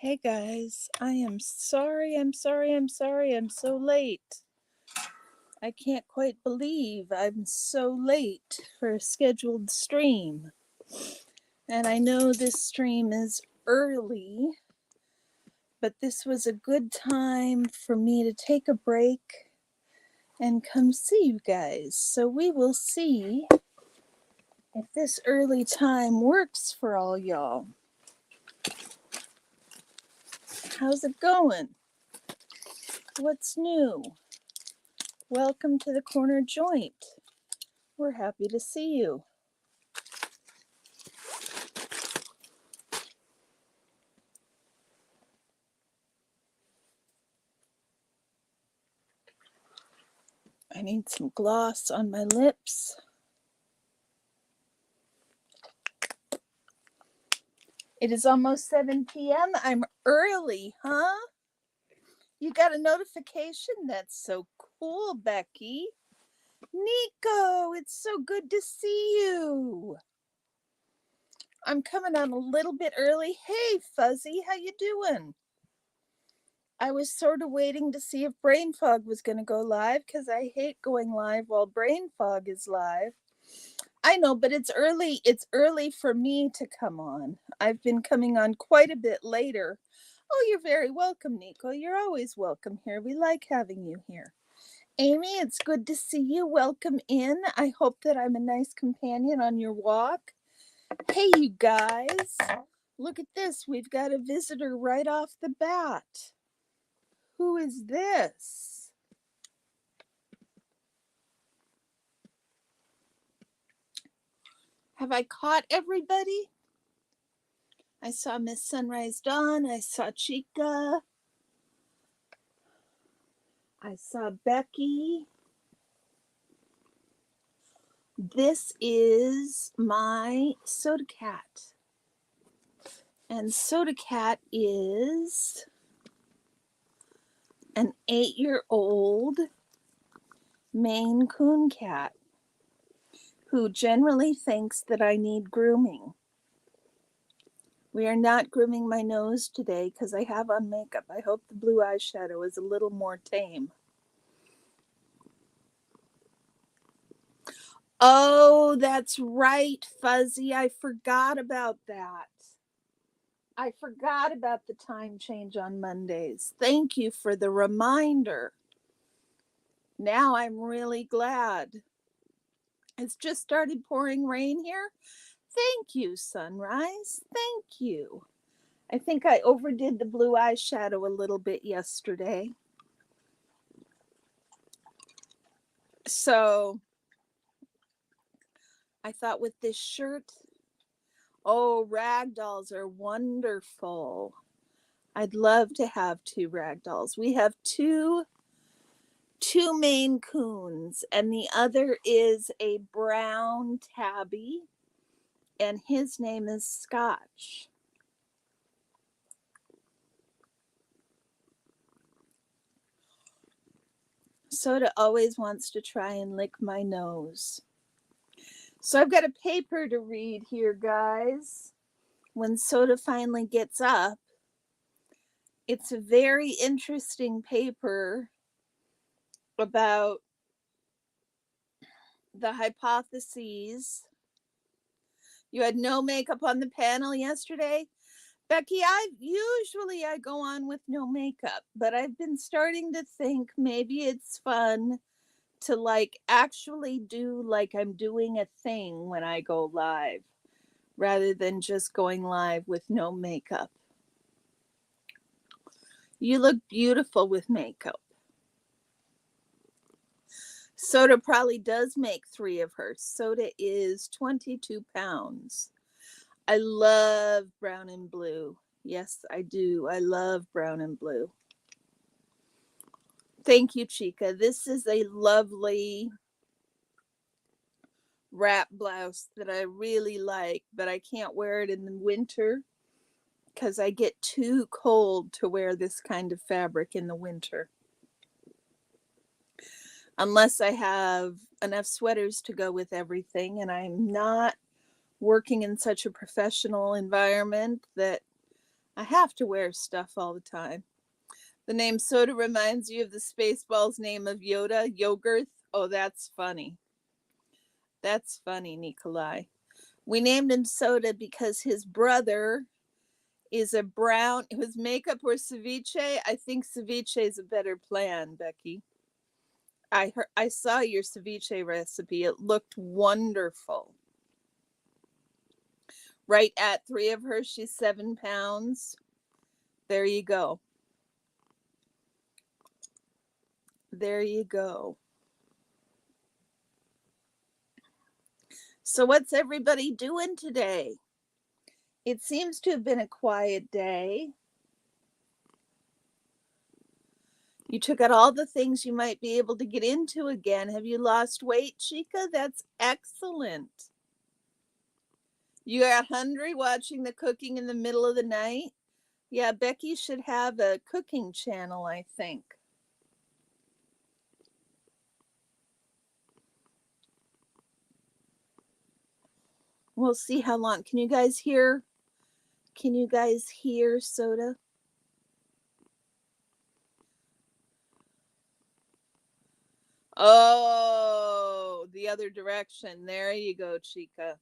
Hey guys, I'm sorry, I'm so late. I can't quite believe I'm so late for a scheduled stream. And I know this stream is early, but this was a good time for me to take a break and come see you guys. So we will see if this early time works for all y'all. How's it going? What's new? Welcome to the Corner Joint. We're happy to see you. I need some gloss on my lips. It is almost 7 p.m. I'm early, huh? You got a notification? That's so cool, Becky. Nico, it's so good to see you. I'm coming on a little bit early. Hey, Fuzzy, how you doing? I was sort of waiting to see if Brain Fog was going to go live because I hate going live while Brain Fog is live. I know, but it's early. It's early for me to come on. I've been coming on quite a bit later. Oh, you're very welcome, Nico. You're always welcome here. We like having you here. Amy, it's good to see you. Welcome in. I hope that I'm a nice companion on your walk. Hey, you guys. Look at this. We've got a visitor right off the bat. Who is this? Have I caught everybody? I saw Miss Sunrise Dawn. I saw Chica. I saw Becky. This is my Soda Cat. And Soda Cat is an 8-year-old Maine Coon cat who generally thinks that I need grooming. We are not grooming my nose today because I have on makeup. I hope the blue eyeshadow is a little more tame. Oh, that's right, Fuzzy. I forgot about that. I forgot about the time change on Mondays. Thank you for the reminder. Now I'm really glad. It's just started pouring rain here. Thank you, Sunrise. Thank you. I think I overdid the blue eyeshadow a little bit yesterday. So I thought with this shirt, oh, ragdolls are wonderful. I'd love to have 2 ragdolls. We have two Maine Coons, and the other is a brown tabby, and his name is Scotch. Soda always wants to try and lick my nose. So I've got a paper to read here, guys. When Soda finally gets up, it's a very interesting paper about the hypotheses. You had no makeup on the panel yesterday? Becky, I go on with no makeup, but I've been starting to think maybe it's fun to like actually do like I'm doing a thing when I go live rather than just going live with no makeup. You look beautiful with makeup. Soda probably does make 3 of her. Soda is 22 pounds. I love brown and blue. Yes, I do. I love brown and blue. Thank you, Chica. This is a lovely wrap blouse that I really like, but I can't wear it in the winter because I get too cold to wear this kind of fabric in the winter. Unless I have enough sweaters to go with everything, and I'm not working in such a professional environment that I have to wear stuff all the time. The name Soda reminds you of the Spaceballs name of Yoda, Yogurt. Oh, that's funny. That's funny, Nikolai. We named him Soda because his brother is a brown. His makeup or ceviche? I think ceviche is a better plan, Becky. I saw your ceviche recipe. It looked wonderful. Right at 3 of her, she's 7 pounds. There you go. There you go. So what's everybody doing today? It seems to have been a quiet day. You took out all the things you might be able to get into again. Have you lost weight, Chica? That's excellent. You got hungry watching the cooking in the middle of the night? Yeah, Becky should have a cooking channel, I think. We'll see how long. Can you guys hear? Can you guys hear Soda? Oh, the other direction. There you go, Chica.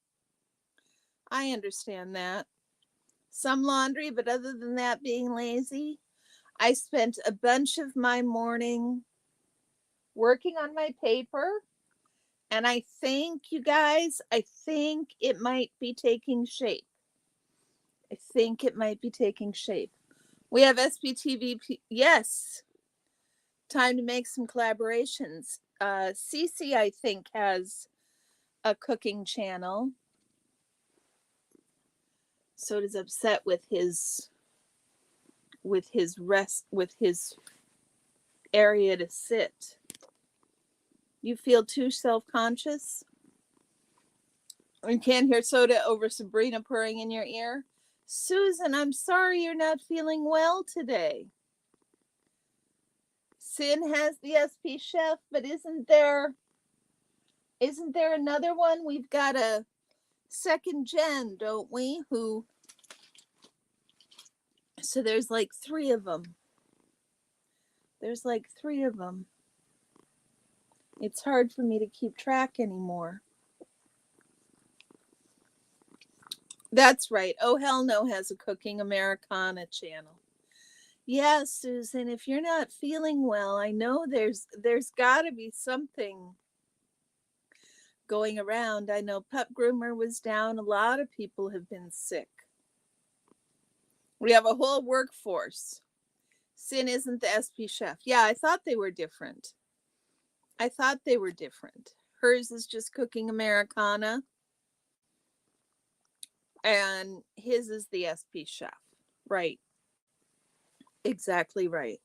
I understand that. Some laundry, but other than that, being lazy. I spent a bunch of my morning working on my paper. And I think, you guys, I think it might be taking shape. I think it might be taking shape. We have SPTV. Yes. Time to make some collaborations. Cece, I think, has a cooking channel. Soda's upset with his area to sit. You feel too self-conscious? You can't hear Soda over Sabrina purring in your ear? Susan, I'm sorry you're not feeling well today. Sin has the SP chef, but isn't there another one? We've got a second gen, don't we? So there's like 3 of them. It's hard for me to keep track anymore. That's right. Oh Hell No has a Cooking Americana channel. Yeah, Susan, if you're not feeling well, I know there's got to be something going around. I know Pup Groomer was down. A lot of people have been sick. We have a whole workforce. Sin isn't the SP chef. Yeah, I thought they were different. Hers is just Cooking Americana. And his is the SP chef. Right. Exactly right.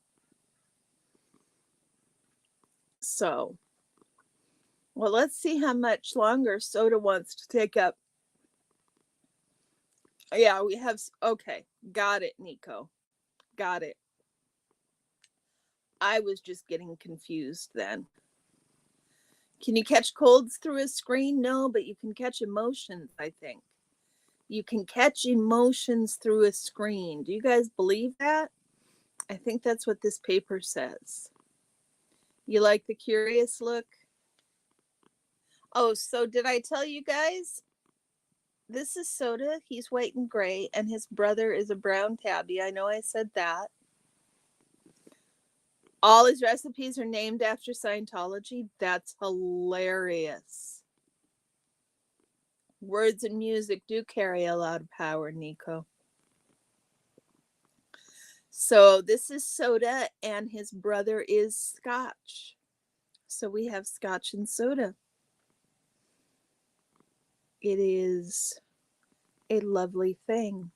So, well, let's see how much longer Soda wants to take up. Yeah, we have. Okay. Got it, Nico. Got it. I was just getting confused then. Can you catch colds through a screen? No, but you can catch emotions, I think. You can catch emotions through a screen. Do you guys believe that? I think that's what this paper says. You like the curious look? Oh, so did I tell you guys? This is Soda. He's white and gray, and his brother is a brown tabby. I know I said that. All his recipes are named after Scientology. That's hilarious. Words and music do carry a lot of power, Nico. So this is Soda, and his brother is Scotch. So we have Scotch and Soda. It is a lovely thing.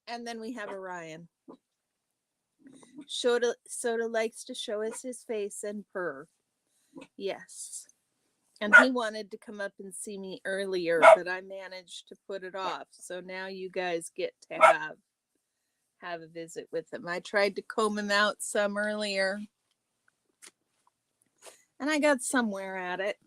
And then we have Orion. Soda likes to show us his face and purr. Yes. And he wanted to come up and see me earlier, but I managed to put it off. So now you guys get to have a visit with him. I tried to comb him out some earlier, and I got somewhere at it.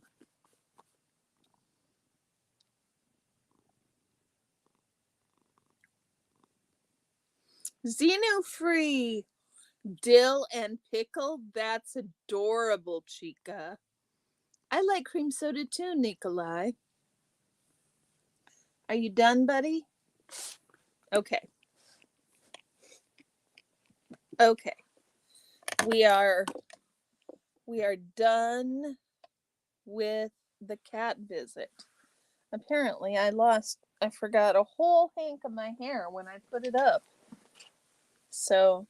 Xeno-free. Dill and pickle? That's adorable, Chica. I like cream soda too, Nikolai. Are you done, buddy? Okay. Okay. We are done with the cat visit. Apparently I forgot a whole hank of my hair when I put it up. So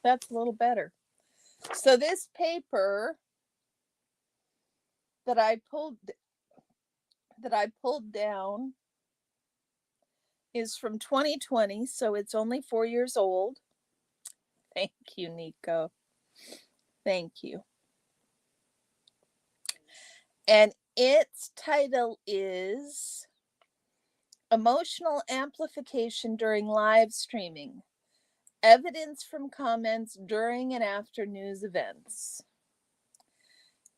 that's a little better. So this paper that I pulled down is from 2020, so it's only 4 years old. Thank you, Nico. Thank you. And its title is Emotional Amplification During Live Streaming. Evidence from Comments During and After News Events.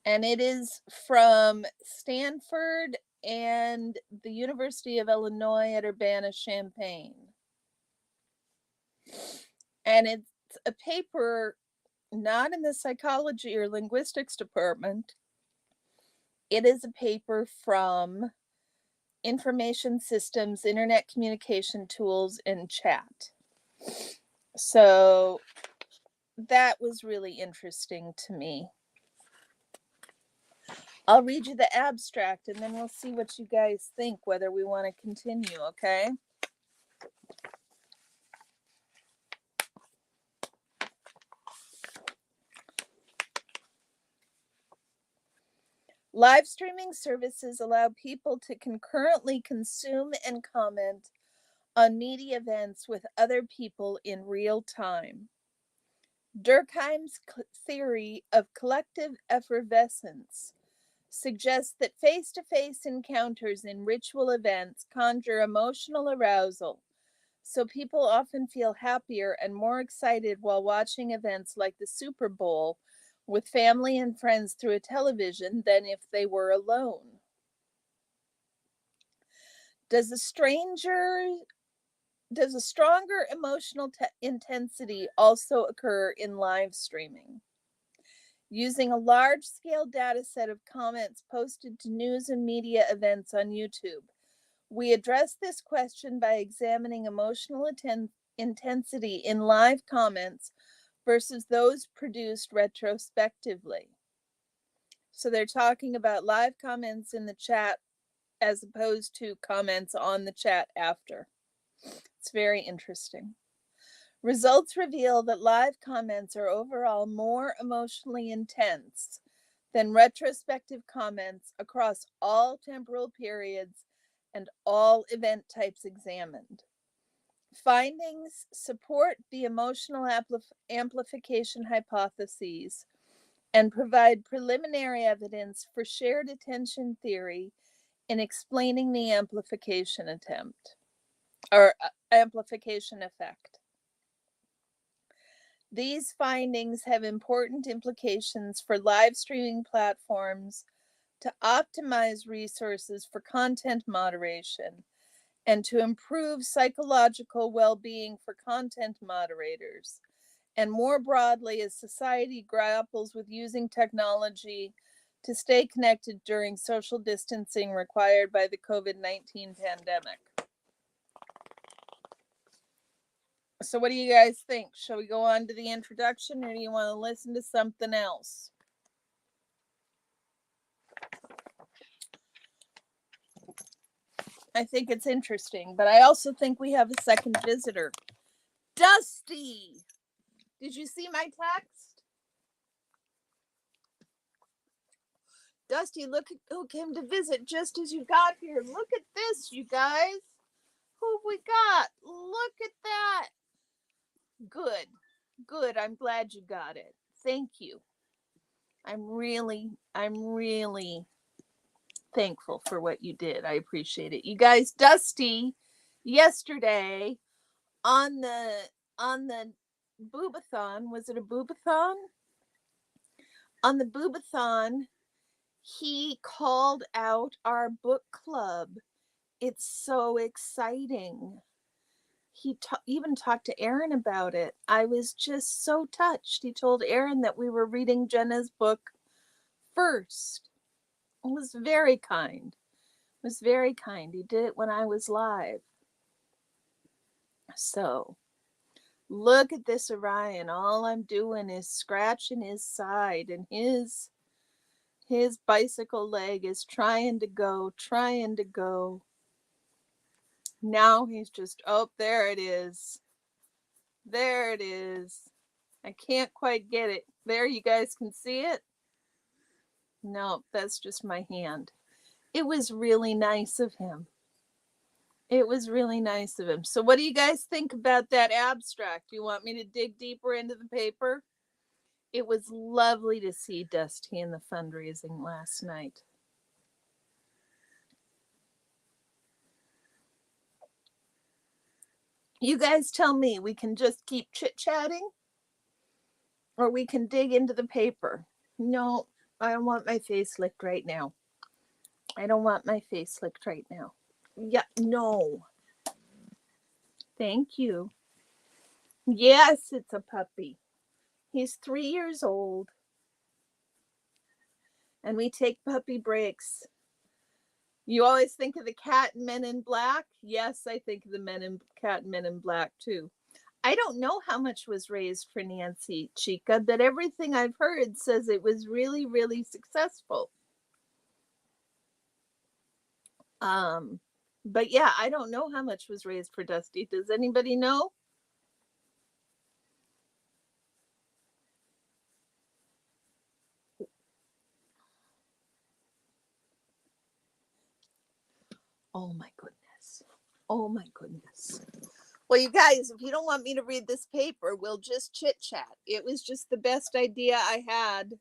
And it is from Stanford and the University of Illinois at Urbana-Champaign. And it's a paper not in the psychology or linguistics department. It is a paper from Information Systems, Internet Communication Tools, and Chat. So that was really interesting to me. I'll read you the abstract and then we'll see what you guys think, whether we want to continue, okay? Live streaming services allow people to concurrently consume and comment on media events with other people in real time. Durkheim's theory of collective effervescence suggests that face-to-face encounters in ritual events conjure emotional arousal, so people often feel happier and more excited while watching events like the Super Bowl with family and friends through a television than if they were alone. Does a stronger emotional intensity also occur in live streaming? Using a large-scale data set of comments posted to news and media events on YouTube, we address this question by examining emotional intensity in live comments versus those produced retrospectively. So they're talking about live comments in the chat as opposed to comments on the chat after. It's very interesting. Results reveal that live comments are overall more emotionally intense than retrospective comments across all temporal periods and all event types examined. Findings support the emotional amplification hypotheses and provide preliminary evidence for shared attention theory in explaining the amplification attempt or amplification effect. These findings have important implications for live streaming platforms to optimize resources for content moderation and to improve psychological well-being for content moderators, and more broadly as society grapples with using technology to stay connected during social distancing required by the COVID-19 pandemic. So what do you guys think? Shall we go on to the introduction, or do you want to listen to something else? I think it's interesting, but I also think we have a second visitor. Dusty! Did you see my text? Dusty, look who came to visit just as you got here. Look at this, you guys. Who have we got? Look at that. Good. Good. I'm glad you got it. Thank you. I'm really thankful for what you did. I appreciate it. You guys, Dusty, yesterday on the boobathon, was it a boobathon? On the boobathon, he called out our book club. It's so exciting. he even talked to Aaron about it. I was just so touched. He told Aaron that we were reading Jenna's book first. It was very kind. It was very kind. He did it when I was live. So, look at this Orion. All I'm doing is scratching his side, and his bicycle leg is trying to go. Now he's just, oh, there it is. There it is. I can't quite get it. There, you guys can see it? No, that's just my hand. It was really nice of him. It was really nice of him. So what do you guys think about that abstract? Do you want me to dig deeper into the paper? It was lovely to see Dusty in the fundraising last night. You guys tell me, we can just keep chit-chatting? Or we can dig into the paper. No, I don't want my face licked right now. I don't want my face licked right now. Yeah, no. Thank you. Yes, it's a puppy. He's 3 years old. And we take puppy breaks. You always think of the cat and Men in Black? Yes, I think of the cat and Men in Black too. I don't know how much was raised for Nancy, Chica, but everything I've heard says it was really, really successful. But yeah, I don't know how much was raised for Dusty. Does anybody know? Oh my goodness. Oh my goodness. Well, you guys, if you don't want me to read this paper, we'll just chit chat. It was just the best idea I had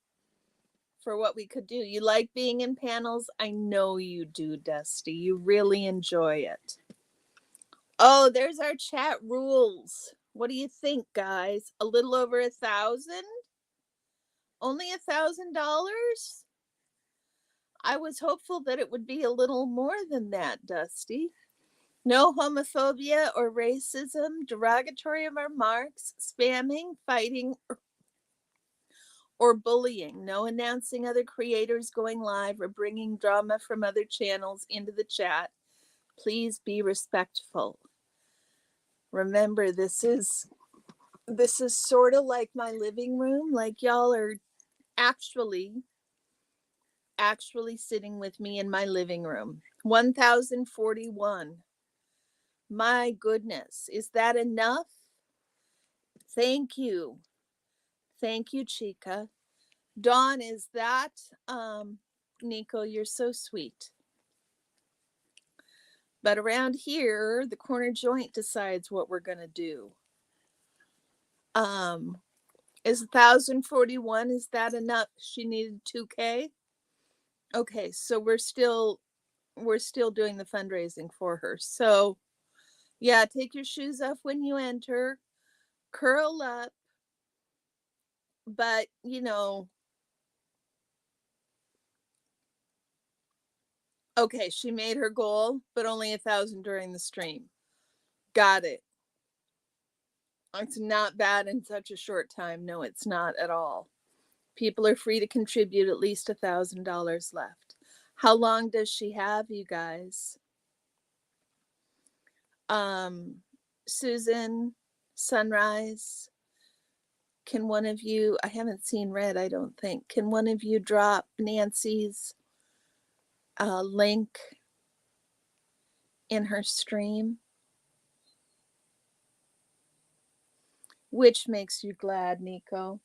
for what we could do. You like being in panels? I know you do, Dusty. You really enjoy it. Oh, there's our chat rules. What do you think, guys? A little over 1,000? Only $1,000? I was hopeful that it would be a little more than that, Dusty. No homophobia or racism, derogatory remarks, spamming, fighting, or bullying. No announcing other creators going live or bringing drama from other channels into the chat. Please be respectful. Remember, this is sort of like my living room. Like y'all are actually sitting with me in my living room. 1041. My goodness, is that enough? Thank you. Thank you, Chica. Dawn, is that Nico, you're so sweet. But around here, the corner joint decides what we're gonna do. Is 1,041, is that enough? She needed 2K? Okay, so we're still doing the fundraising for her. So yeah, take your shoes off when you enter, curl up, but okay, she made her goal, but only 1,000 during the stream. Got it. It's not bad in such a short time. No, it's not at all. People are free to contribute at least $1,000 left. How long does she have, you guys? Susan, Sunrise, can one of you, I haven't seen Red, I don't think, can one of you drop Nancy's link in her stream? Which makes you glad, Nico?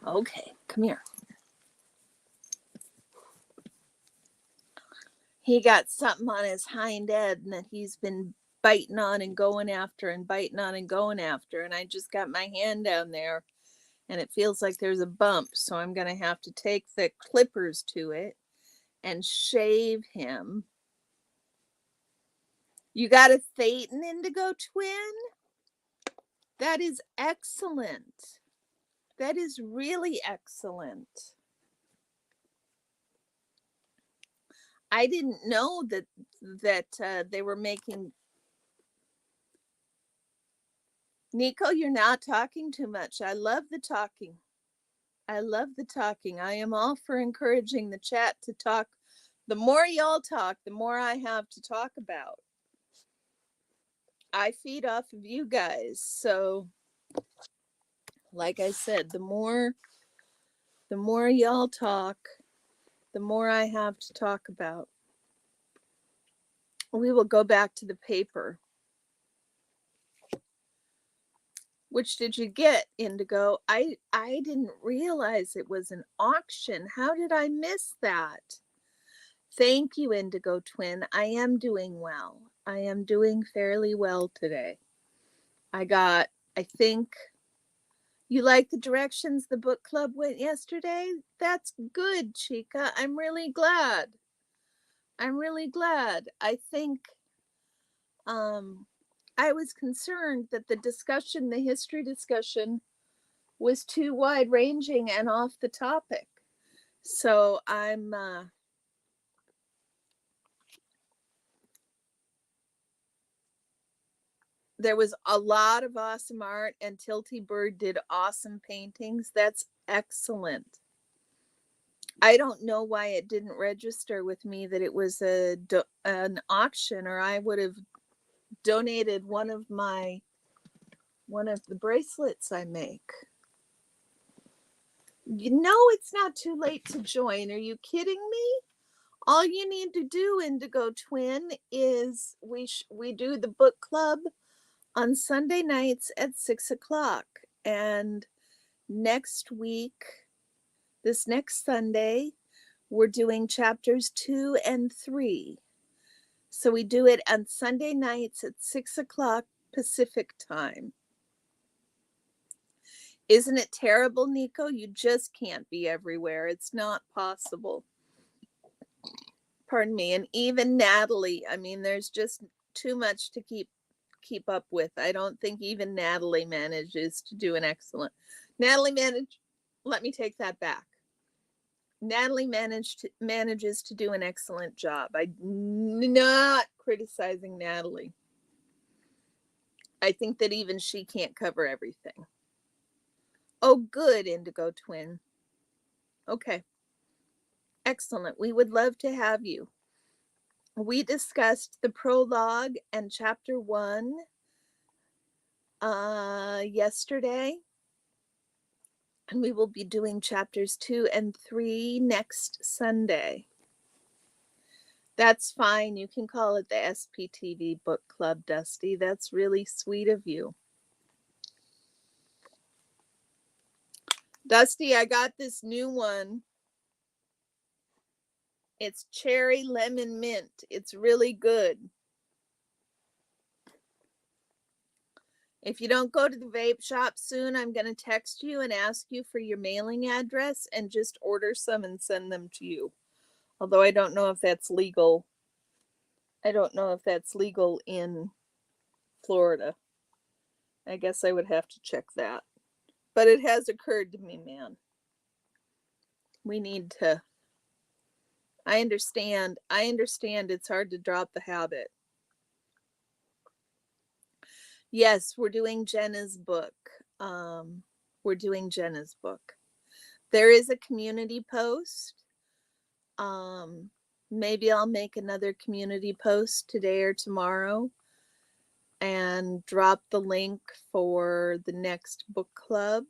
Okay, come here. He got something on his hind end that he's been biting on and going after and biting on and going after. And I just got my hand down there and it feels like there's a bump. So I'm going to have to take the clippers to it and shave him. You got a Thetan Indigo twin? That is excellent. That is really excellent. I didn't know that they were making. Nico, you're not talking too much. I love the talking. I love the talking. I am all for encouraging the chat to talk. The more y'all talk, the more I have to talk about. I feed off of you guys. So, like I said, the more y'all talk, the more I have to talk about. We will go back to the paper. Which did you get, Indigo? I didn't realize it was an auction. How did I miss that? Thank you, Indigo Twin. I am doing well. I am doing fairly well today. I think you like the directions the book club went yesterday? That's good, Chica. I'm really glad. I think I was concerned that the history discussion was too wide ranging and off the topic. So there was a lot of awesome art, and Tilty Bird did awesome paintings. That's excellent. I don't know why it didn't register with me that it was an auction, or I would have donated one of the bracelets I make. You know it's not too late to join. Are you kidding me? All you need to do, Indigo Twin, is we do the book club on Sunday nights at 6:00. And next week, this next Sunday, we're doing chapters 2 and 3. So we do it on Sunday nights at 6:00 Pacific time. Isn't it terrible, Nico? You just can't be everywhere. It's not possible. Pardon me. And even Natalie, I mean, there's just too much to keep up with. I don't think even Natalie manages to do an excellent. Let me take that back. Natalie manages to do an excellent job. I'm not criticizing Natalie. I think that even she can't cover everything. Oh, good, Indigo Twin. Okay. Excellent. We would love to have you. We discussed the prologue and chapter 1 yesterday. And we will be doing chapters 2 and 3 next Sunday. That's fine. You can call it the SPTV Book Club, Dusty. That's really sweet of you. Dusty, I got this new one. It's cherry lemon mint. It's really good. If you don't go to the vape shop soon, I'm going to text you and ask you for your mailing address and just order some and send them to you. Although I don't know if that's legal. I don't know if that's legal in Florida. I guess I would have to check that. But it has occurred to me, man. We need to. I understand it's hard to drop the habit. Yes, we're doing Jenna's book. There is a community post. Maybe I'll make another community post today or tomorrow and drop the link for the next book club.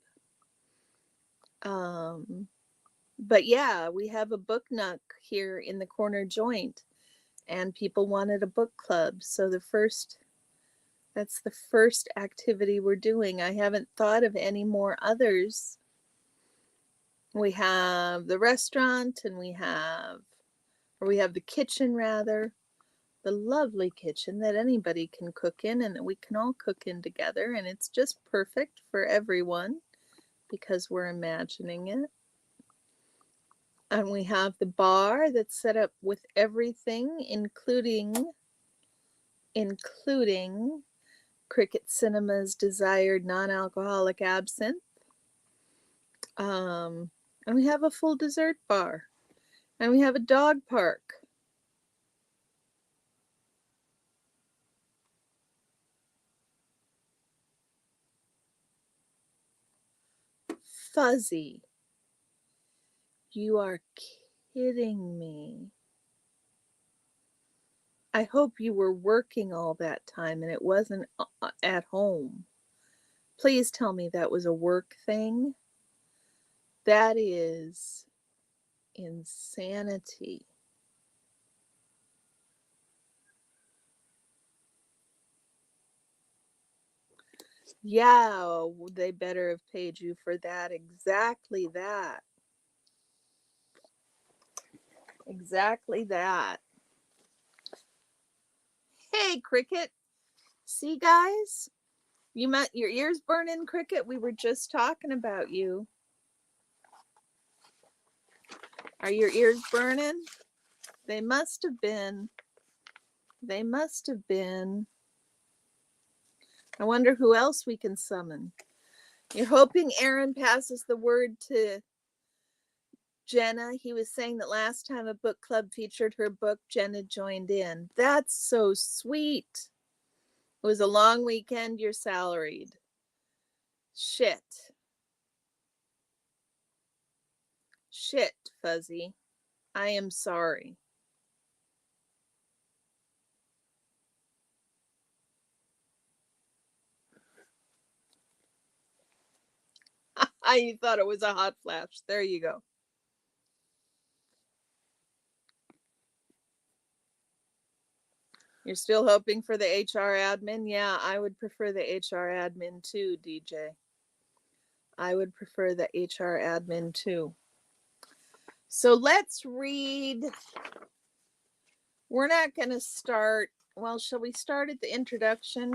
But yeah, we have a book nook here in the corner joint, and people wanted a book club. So that's the first activity we're doing. I haven't thought of any more others. We have the restaurant, and we have the kitchen, rather, the lovely kitchen that anybody can cook in and that we can all cook in together. And it's just perfect for everyone because we're imagining it. And we have the bar that's set up with everything, including Cricket Cinema's desired non-alcoholic absinthe. And we have a full dessert bar. And we have a dog park. Fuzzy, you are kidding me. I hope you were working all that time and it wasn't at home. Please tell me that was a work thing. That is insanity. Yeah, they better have paid you for that. Exactly that. Exactly that. Hey, Cricket. See, guys? You met your ears burning, Cricket? We were just talking about you. Are your ears burning? They must have been. They must have been. I wonder who else we can summon. You're hoping Aaron passes the word to Jenna. He was saying that last time a book club featured her book, Jenna joined in. That's so sweet. It was a long weekend. You're salaried. Shit. Shit, Fuzzy. I am sorry. You thought it was a hot flash. There you go. You're still hoping for the HR admin? Yeah, I would prefer the HR admin too, DJ. I would prefer the HR admin too. So let's read. We're not going to start. Well, shall we start at the introduction?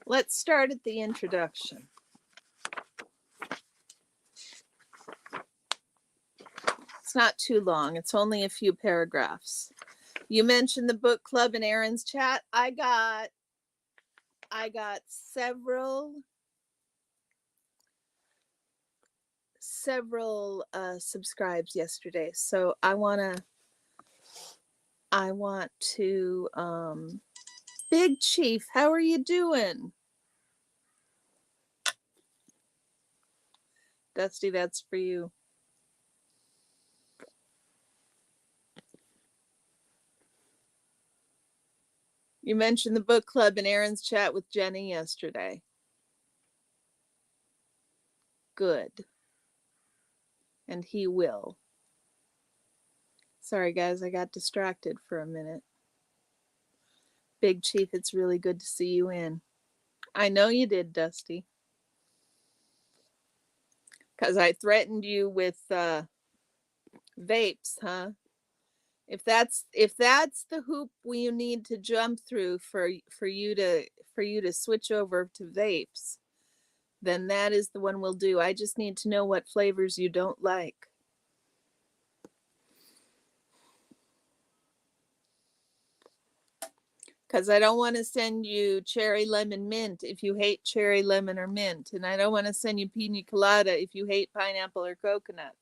Let's start at the introduction. It's not too long. It's only a few paragraphs. You mentioned the book club in Aaron's chat. I got several subscribes yesterday. So I want to Big Chief, how are you doing? Dusty, that's for you. You mentioned the book club in Aaron's chat with Jenny yesterday. Good. And he will. Sorry, guys, I got distracted for a minute. Big Chief, it's really good to see you in. I know you did, Dusty. Because I threatened you with vapes, huh? If that's the hoop you need to jump through for you to switch over to vapes, then that is the one we'll do. I just need to know what flavors you don't like. Because I don't want to send you cherry lemon mint if you hate cherry lemon or mint. And I don't want to send you pina colada if you hate pineapple or coconut.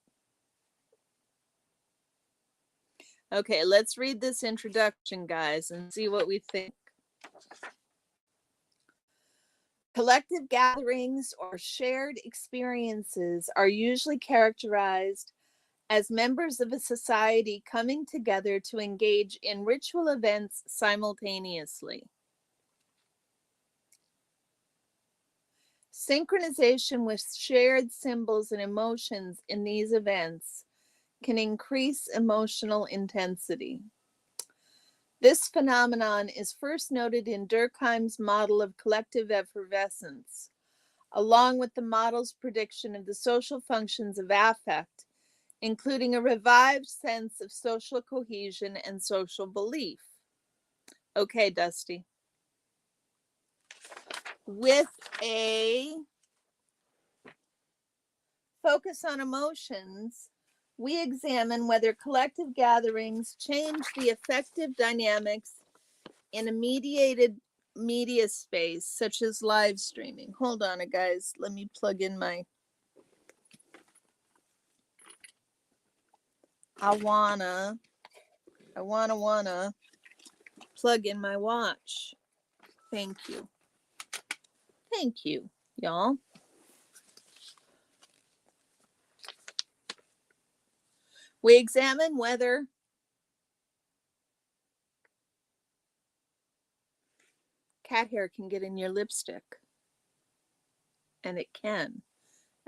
Okay, let's read this introduction, guys, and see what we think. Collective gatherings or shared experiences are usually characterized as members of a society coming together to engage in ritual events simultaneously. Synchronization with shared symbols and emotions in these events can increase emotional intensity. This phenomenon is first noted in Durkheim's model of collective effervescence, along with the model's prediction of the social functions of affect, including a revived sense of social cohesion and social belief. Okay, Dusty. With a focus on emotions, we examine whether collective gatherings change the affective dynamics in a mediated media space, such as live streaming. Hold on, guys. Let me plug in my Awana I wanna plug in my watch. Thank you. Thank you, y'all. We examine whether cat hair can get in your lipstick. And it can.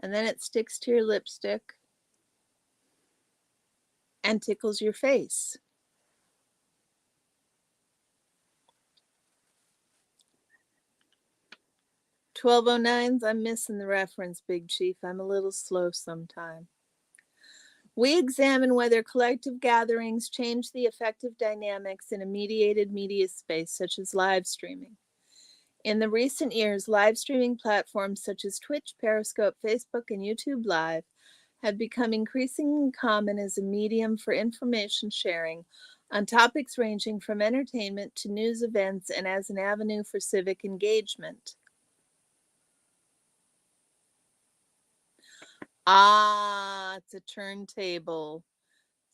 And then it sticks to your lipstick and tickles your face. $12.09s, I'm missing the reference, Big Chief. I'm a little slow sometime. We examine whether collective gatherings change the effective dynamics in a mediated media space, such as live streaming. In the recent years, live streaming platforms such as Twitch, Periscope, Facebook, and YouTube Live have become increasingly common as a medium for information sharing on topics ranging from entertainment to news events and as an avenue for civic engagement. Ah, it's a turntable.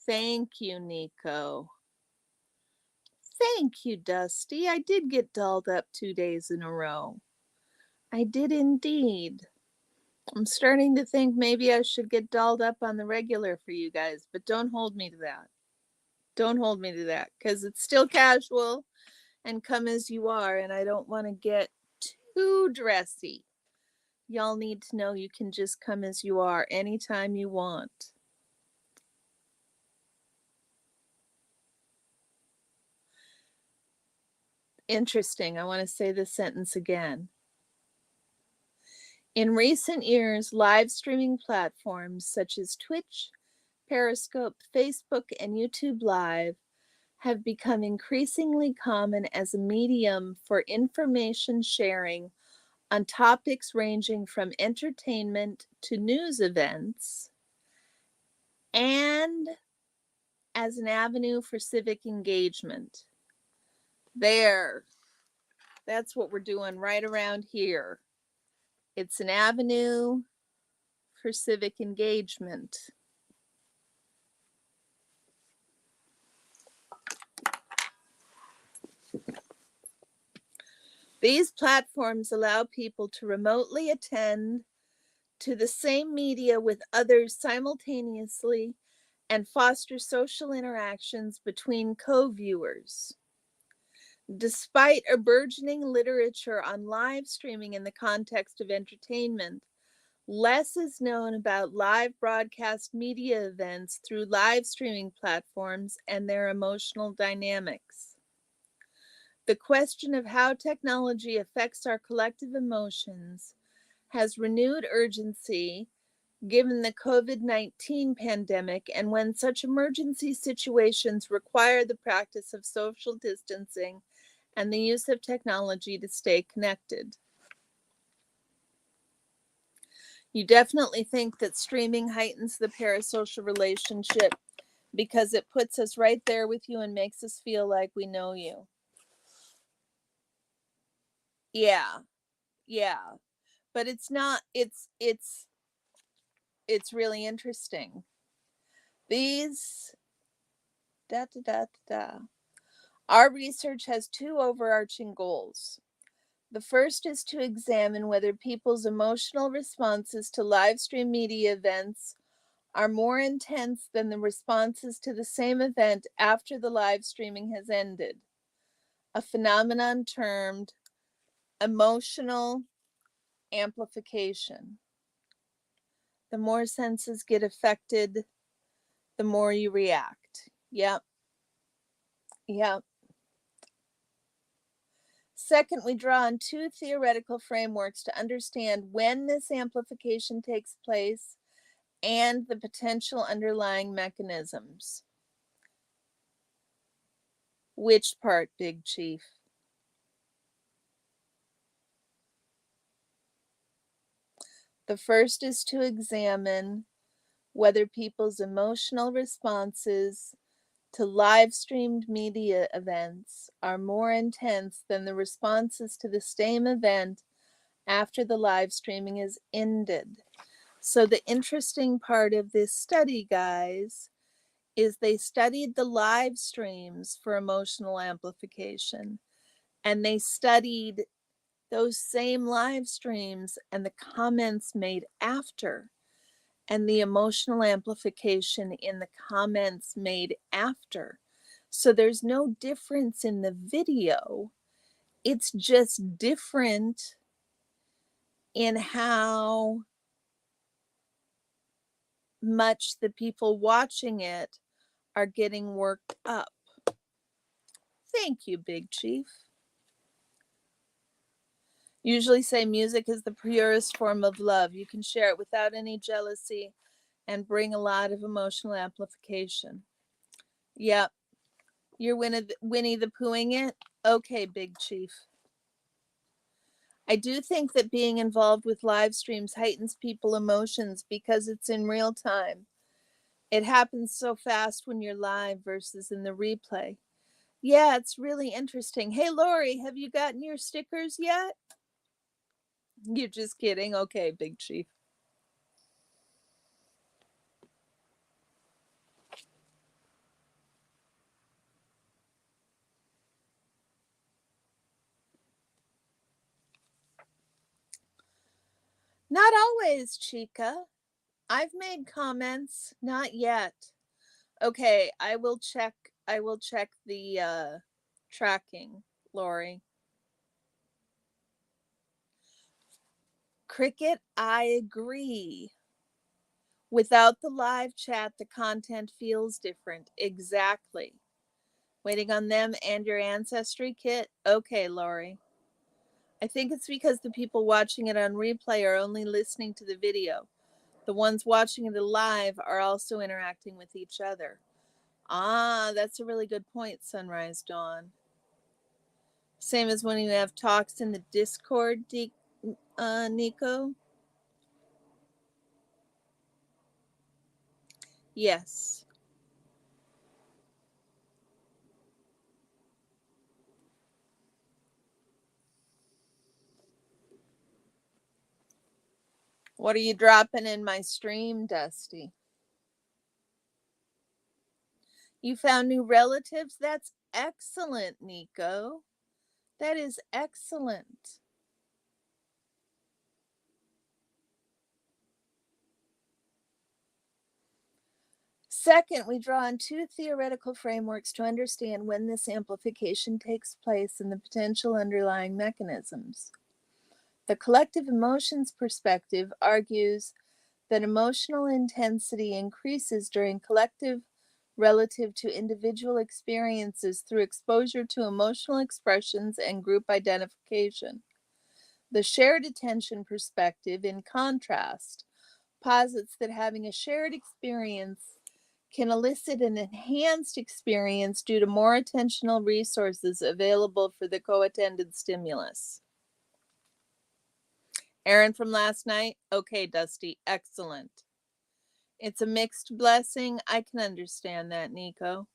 Thank you, Nico. Thank you, Dusty. I did get dolled up 2 days in a row. I did indeed. I'm starting to think maybe I should get dolled up on the regular for you guys, but don't hold me to that. Don't hold me to that, because it's still casual and come as you are, and I don't want to get too dressy. Y'all need to know you can just come as you are anytime you want. Interesting. I want to say this sentence again. In recent years, live streaming platforms such as Twitch, Periscope, Facebook, and YouTube Live have become increasingly common as a medium for information sharing on topics ranging from entertainment to news events and as an avenue for civic engagement. There. That's what we're doing right around here. It's an avenue for civic engagement. These platforms allow people to remotely attend to the same media with others simultaneously and foster social interactions between co-viewers. Despite a burgeoning literature on live streaming in the context of entertainment, less is known about live broadcast media events through live streaming platforms and their emotional dynamics. The question of how technology affects our collective emotions has renewed urgency given the COVID-19 pandemic and when such emergency situations require the practice of social distancing and the use of technology to stay connected. You definitely think that streaming heightens the parasocial relationship because it puts us right there with you and makes us feel like we know you. Yeah. But it's not, it's really interesting. These Our research has two overarching goals. The first is to examine whether people's emotional responses to live stream media events are more intense than the responses to the same event after the live streaming has ended, a phenomenon termed emotional amplification. The more senses get affected, the more you react. Yep. Second, we draw on two theoretical frameworks to understand when this amplification takes place and the potential underlying mechanisms. Which part, Big Chief? The first is to examine whether people's emotional responses to live streamed media events are more intense than the responses to the same event after the live streaming is ended. So the interesting part of this study, guys, is they studied the live streams for emotional amplification, and they studied those same live streams and the comments made after, and the emotional amplification in the comments made after. So there's no difference in the video. It's just different in how much the people watching it are getting worked up. Thank you, Big Chief. Usually say music is the purest form of love. You can share it without any jealousy and bring a lot of emotional amplification. Yep. You're Winnie the Poohing it? Okay, Big Chief. I do think that being involved with live streams heightens people's emotions because it's in real time. It happens so fast when you're live versus in the replay. Yeah, it's really interesting. Hey, Lori, have you gotten your stickers yet? You're just kidding. Okay, Big Chief. Not always, Chica. I've made comments. Not yet. Okay, I will check the tracking, Lori. Cricket, I agree. Without the live chat, the content feels different. Exactly. Waiting on them and your ancestry kit? Okay, Lori. I think it's because the people watching it on replay are only listening to the video. The ones watching it live are also interacting with each other. Ah, that's a really good point, Sunrise Dawn. Same as when you have talks in the Discord, Nico? Yes. What are you dropping in my stream, Dusty? You found new relatives? That's excellent, Nico. That is excellent. Second, we draw on two theoretical frameworks to understand when this amplification takes place and the potential underlying mechanisms. The collective emotions perspective argues that emotional intensity increases during collective relative to individual experiences through exposure to emotional expressions and group identification. The shared attention perspective, in contrast, posits that having a shared experience can elicit an enhanced experience due to more attentional resources available for the co-attended stimulus. Aaron from last night? Okay, Dusty, excellent. It's a mixed blessing. I can understand that, Nico.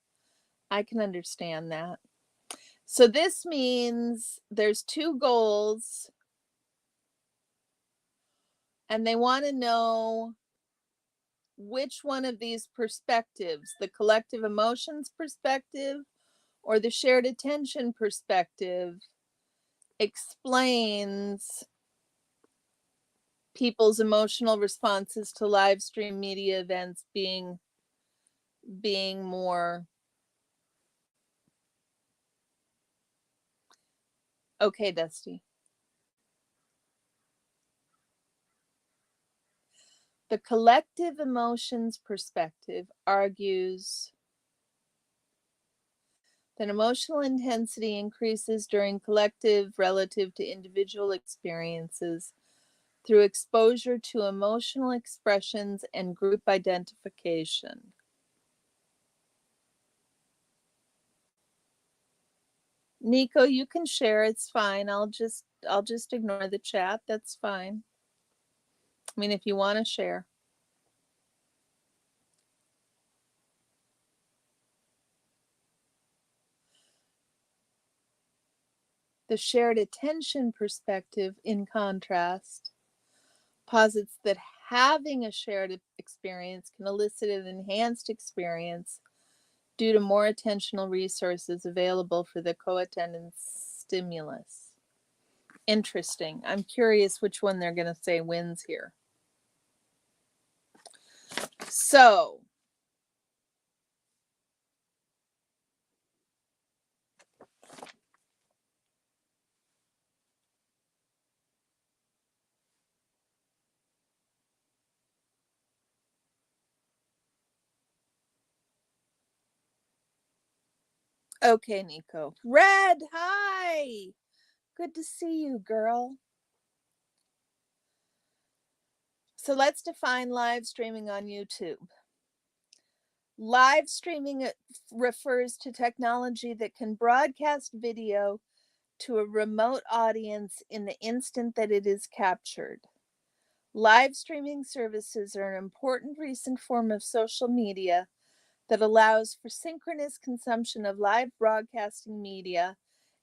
I can understand that. So this means there's two goals, and they want to know which one of these perspectives, the collective emotions perspective or the shared attention perspective, explains people's emotional responses to live stream media events being more. Okay, Dusty. The collective emotions perspective argues that emotional intensity increases during collective relative to individual experiences through exposure to emotional expressions and group identification. Nico, you can share. It's fine. I'll just ignore the chat. That's fine. I mean, if you want to share. The shared attention perspective, in contrast, posits that having a shared experience can elicit an enhanced experience due to more attentional resources available for the co-attendance stimulus. Interesting. I'm curious which one they're going to say wins here. So, okay, Nico. Red, hi. Good to see you, girl. So let's define live streaming on YouTube. Live streaming refers to technology that can broadcast video to a remote audience in the instant that it is captured. Live streaming services are an important recent form of social media that allows for synchronous consumption of live broadcasting media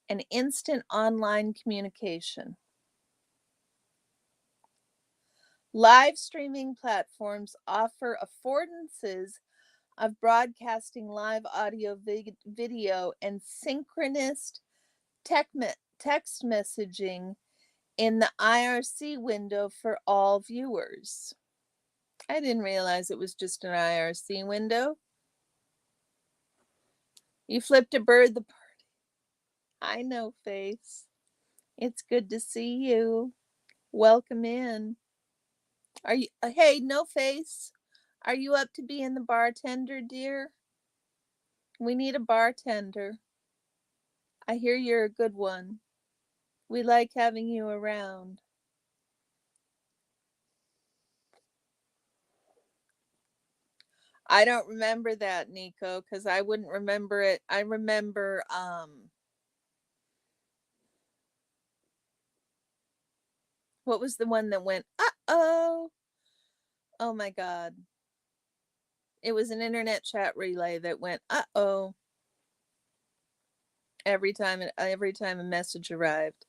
and instant online communication. Live streaming platforms offer affordances of broadcasting live audio, video, and synchronous text messaging in the IRC window for all viewers. I didn't realize it was just an IRC window. You flipped a bird the party. I know, face. It's good to see you. Welcome in. Are you, hey, no face? Are you up to being the bartender, dear? We need a bartender. I hear you're a good one. We like having you around. I don't remember that, Nico, because I wouldn't remember it. I remember what was the one that went, uh-oh? Oh my God. It was an internet chat relay that went, uh-oh, every time a message arrived.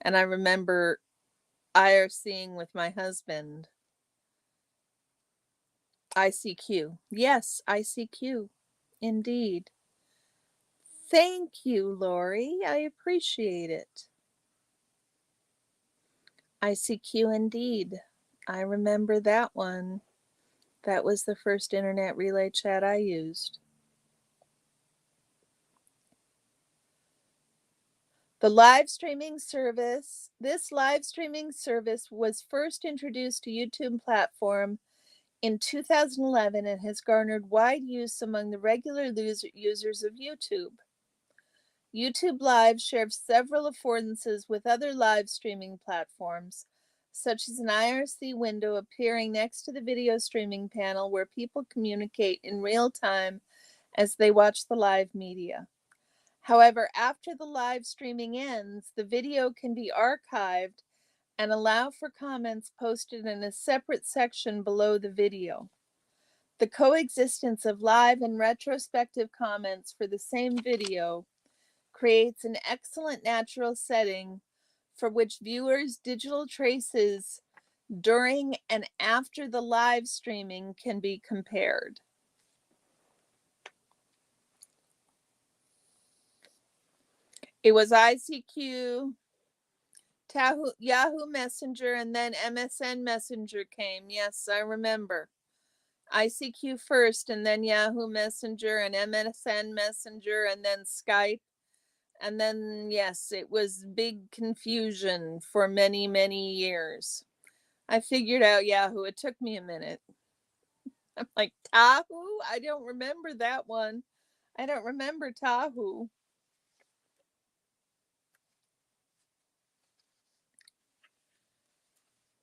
And I remember IRCing with my husband. ICQ. Yes, ICQ. Indeed. Thank you, Lori. I appreciate it. ICQ indeed. I remember that one. That was the first internet relay chat I used. This live streaming service was first introduced to YouTube platform in 2011 and has garnered wide use among the regular users of YouTube. YouTube Live shares several affordances with other live streaming platforms, such as an IRC window appearing next to the video streaming panel where people communicate in real time as they watch the live media. However, after the live streaming ends, the video can be archived and allow for comments posted in a separate section below the video. The coexistence of live and retrospective comments for the same video creates an excellent natural setting for which viewers' digital traces during and after the live streaming can be compared. It was ICQ, Yahoo Messenger, and then MSN Messenger came. Yes, I remember. ICQ first, and then Yahoo Messenger, and MSN Messenger, and then Skype. And then, yes, it was big confusion for many, many years. I figured out Yahoo. It took me a minute. I'm like, Tahoe? I don't remember that one. I don't remember Tahoe.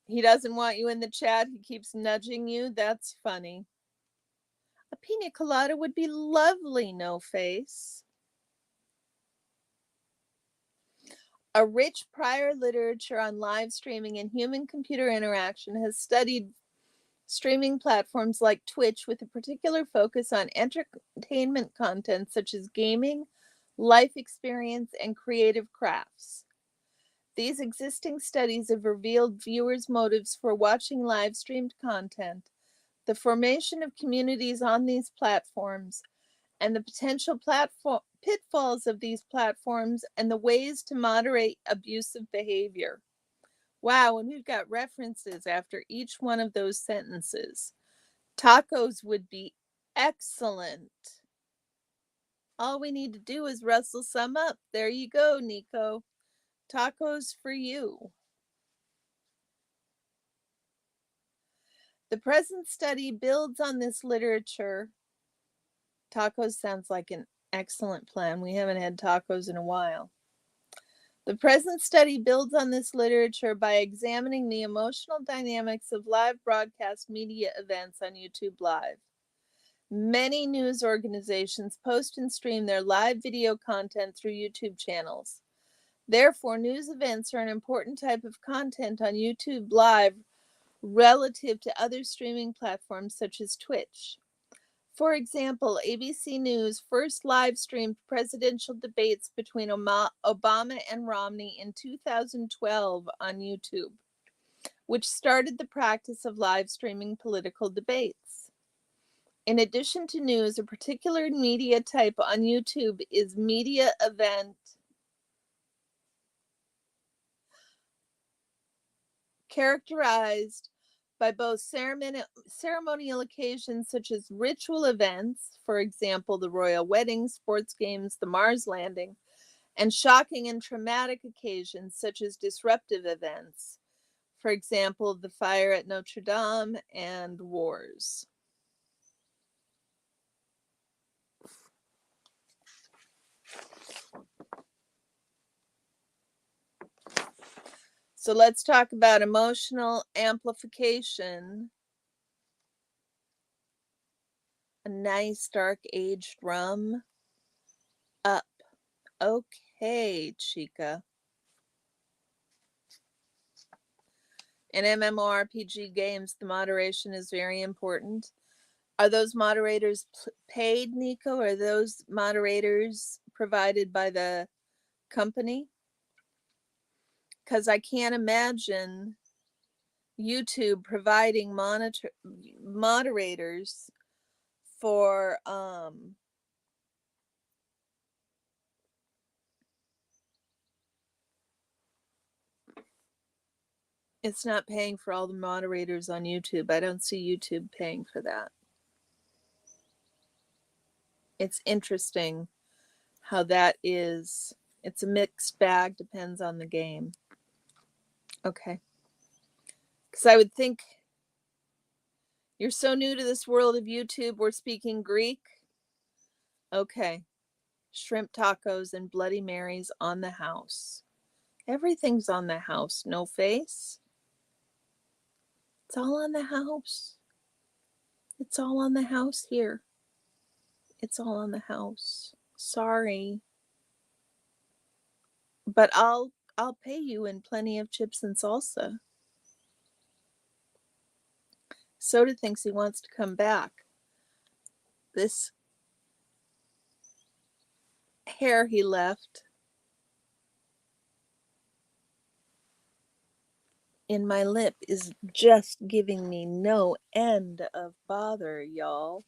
He doesn't want you in the chat. He keeps nudging you. That's funny. A pina colada would be lovely, no face. A rich prior literature on live streaming and human-computer interaction has studied streaming platforms like Twitch with a particular focus on entertainment content such as gaming, life experience, and creative crafts. These existing studies have revealed viewers' motives for watching live streamed content, the formation of communities on these platforms, and the potential pitfalls of these platforms and the ways to moderate abusive behavior. Wow, and we've got references after each one of those sentences. Tacos would be excellent. All we need to do is rustle some up. There you go, Nico. Tacos for you. The present study builds on this literature. Tacos sounds like an excellent plan. We haven't had tacos in a while. The present study builds on this literature by examining the emotional dynamics of live broadcast media events on YouTube Live. Many news organizations post and stream their live video content through YouTube channels. Therefore, news events are an important type of content on YouTube Live relative to other streaming platforms such as Twitch. For example, ABC News first live streamed presidential debates between Obama and Romney in 2012 on YouTube, which started the practice of live streaming political debates. In addition to news, a particular media type on YouTube is media event, characterized by both ceremonial occasions such as ritual events, for example, the royal wedding, sports games, the Mars landing, and shocking and traumatic occasions such as disruptive events, for example, the fire at Notre Dame and wars. So let's talk about emotional amplification. A nice dark aged rum. Up. Okay, chica. In MMORPG games, the moderation is very important. Are those moderators paid, Nico? Are those moderators provided by the company? Because I can't imagine YouTube providing moderators for it's not paying for all the moderators on YouTube. I don't see YouTube paying for that. It's interesting how that is. It's a mixed bag, depends on the game. Okay. Because I would think you're so new to this world of YouTube, we're speaking Greek. Okay. Shrimp tacos and Bloody Marys on the house. Everything's on the house. No face. It's all on the house. It's all on the house here. It's all on the house. Sorry. But I'll pay you in plenty of chips and salsa. Soda thinks he wants to come back. This hair he left in my lip is just giving me no end of bother, y'all.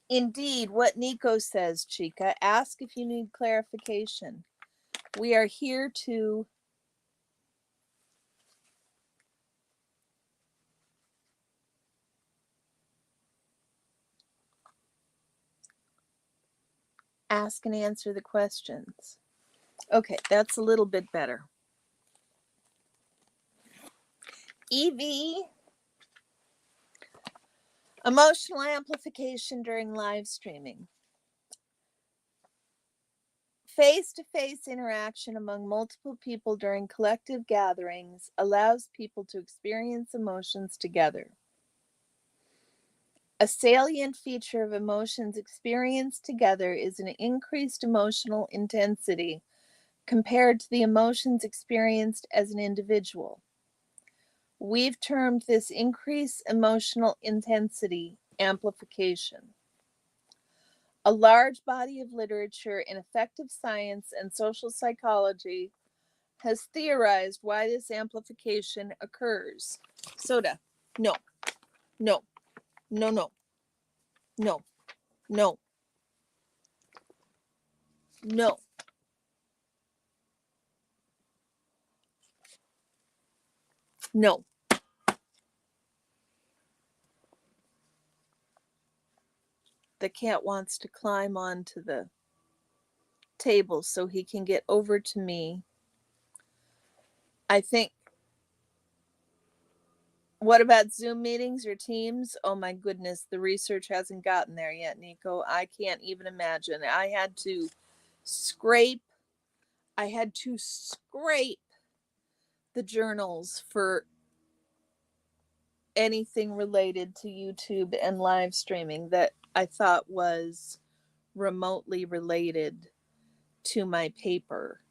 Indeed, what Nico says, Chica, ask if you need clarification. We are here to ask and answer the questions. Okay, that's a little bit better. EV, emotional amplification during live streaming. Face-to-face interaction among multiple people during collective gatherings allows people to experience emotions together. A salient feature of emotions experienced together is an increased emotional intensity compared to the emotions experienced as an individual. We've termed this increased emotional intensity amplification. A large body of literature in affective science and social psychology has theorized why this amplification occurs. Soda, no, no, no, no, no. No. No. No. The cat wants to climb onto the table so he can get over to me. I think. What about Zoom meetings or Teams? Oh my goodness, the research hasn't gotten there yet, Nico. I can't even imagine. Scrape, I had to scrape the journals for anything related to YouTube and live streaming that I thought was remotely related to my paper.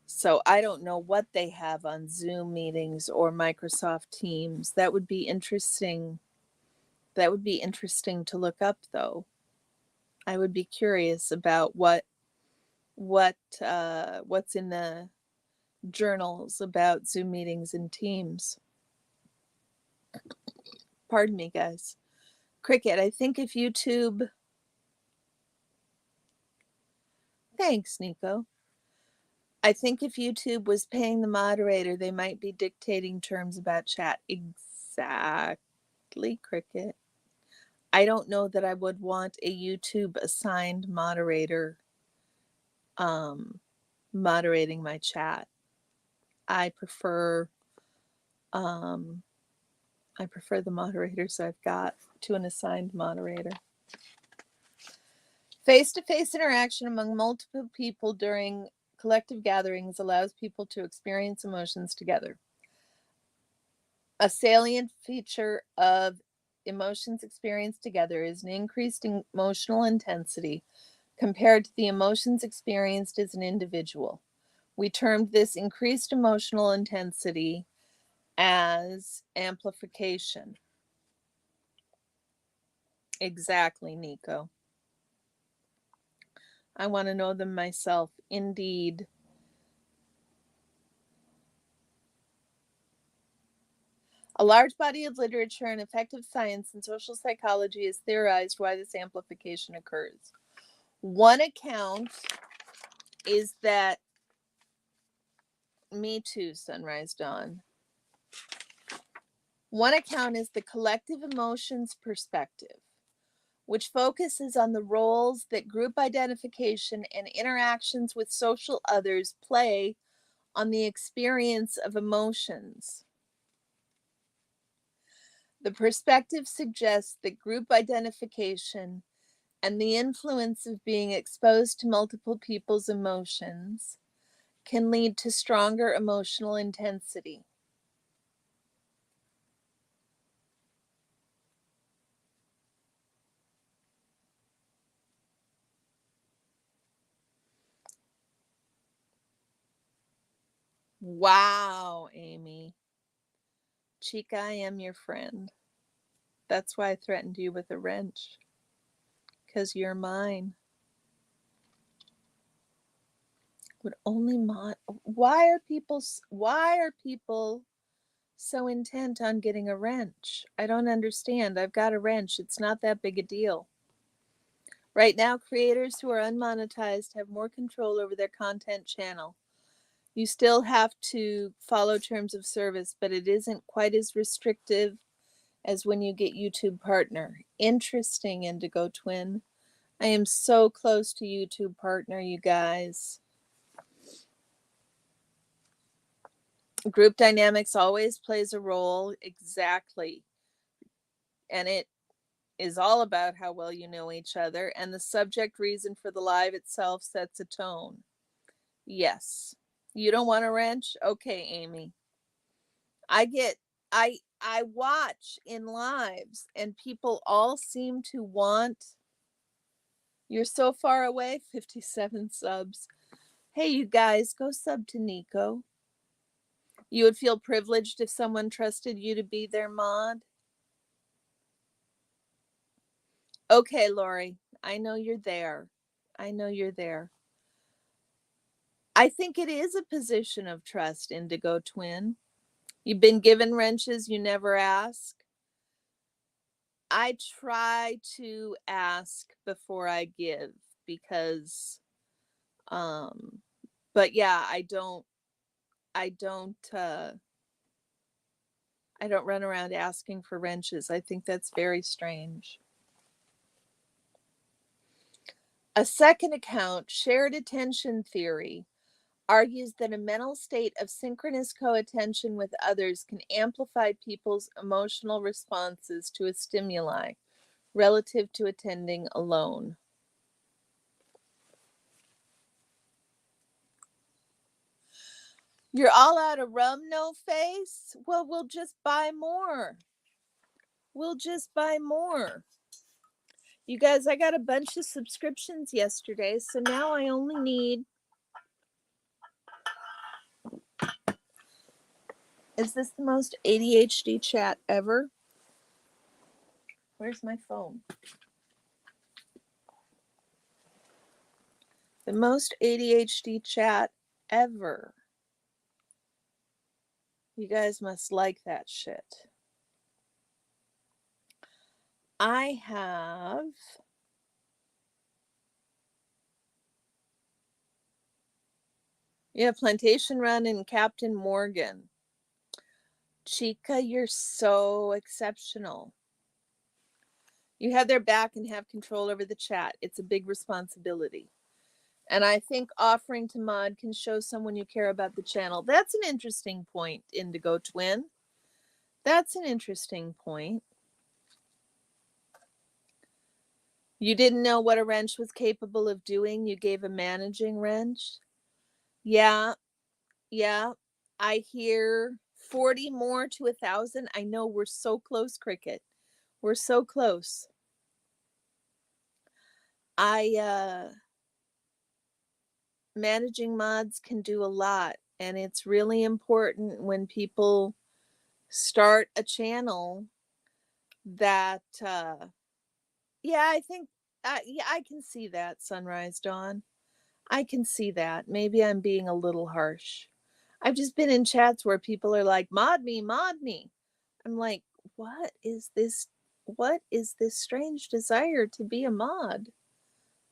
So I don't know what they have on Zoom meetings or Microsoft Teams. That would be interesting. That would be interesting to look up, though. I would be curious about what's in the journals about Zoom meetings and Teams. Pardon me, guys. Cricket, I think if YouTube... Thanks, Nico. I think if YouTube was paying the moderator, they might be dictating terms about chat. Exactly, Cricket. I don't know that I would want a YouTube assigned moderator moderating my chat. I prefer the moderators I've got to an assigned moderator. Face-to-face interaction among multiple people during collective gatherings allows people to experience emotions together. A salient feature of emotions experienced together is an increased emotional intensity compared to the emotions experienced as an individual. We termed this increased emotional intensity as amplification. Exactly, Nico. I want to know them myself. Indeed. A large body of literature in effective science and social psychology has theorized why this amplification occurs. One account is that Me Too, Sunrise Dawn. One account is the collective emotions perspective, which focuses on the roles that group identification and interactions with social others play on the experience of emotions. The perspective suggests that group identification and the influence of being exposed to multiple people's emotions can lead to stronger emotional intensity. Wow, Amy. Chica, I am your friend. That's why I threatened you with a wrench. Because you're mine. Would only why are people so intent on getting a wrench? I don't understand. I've got a wrench. It's not that big a deal. Right now, creators who are unmonetized have more control over their content channel. You still have to follow terms of service, but it isn't quite as restrictive as when you get YouTube Partner. Interesting, Indigo Twin. I am so close to YouTube Partner, you guys. Group dynamics always plays a role, exactly. And it is all about how well you know each other, and the subject reason for the live itself sets a tone. Yes. You don't want a wrench? Okay, Amy. I watch in lives and people all seem to want. You're so far away, 57 subs. Hey, you guys, go sub to Nico. You would feel privileged if someone trusted you to be their mod. Okay, Lori, I know you're there. I know you're there. I think it is a position of trust, Indigo Twin. You've been given wrenches you never ask. I try to ask before I give because, but yeah, I don't, I don't run around asking for wrenches. I think that's very strange. A second account, Shared Attention Theory, argues that a mental state of synchronous co-attention with others can amplify people's emotional responses to a stimuli relative to attending alone. You're all out of rum, no face? Well, we'll just buy more. We'll just buy more. You guys, I got a bunch of subscriptions yesterday, so now I only need... Is this the most ADHD chat ever? Where's my phone? The most ADHD chat ever. You guys must like that shit. I have... Yeah, Plantation Run and Captain Morgan. Chica, you're so exceptional. You have their back and have control over the chat. It's a big responsibility. And I think offering to mod can show someone you care about the channel. That's an interesting point, Indigo Twin. That's an interesting point. You didn't know what a wrench was capable of doing. You gave a managing wrench. Yeah. I hear 40 more to 1,000. I know, we're so close, Cricket. We're so close. Managing mods can do a lot, and it's really important when people start a channel that I think I can see that, Sunrise Dawn. I can see that. Maybe I'm being a little harsh. I've just been in chats where people are like, mod me, mod me. I'm like, what is this strange desire to be a mod?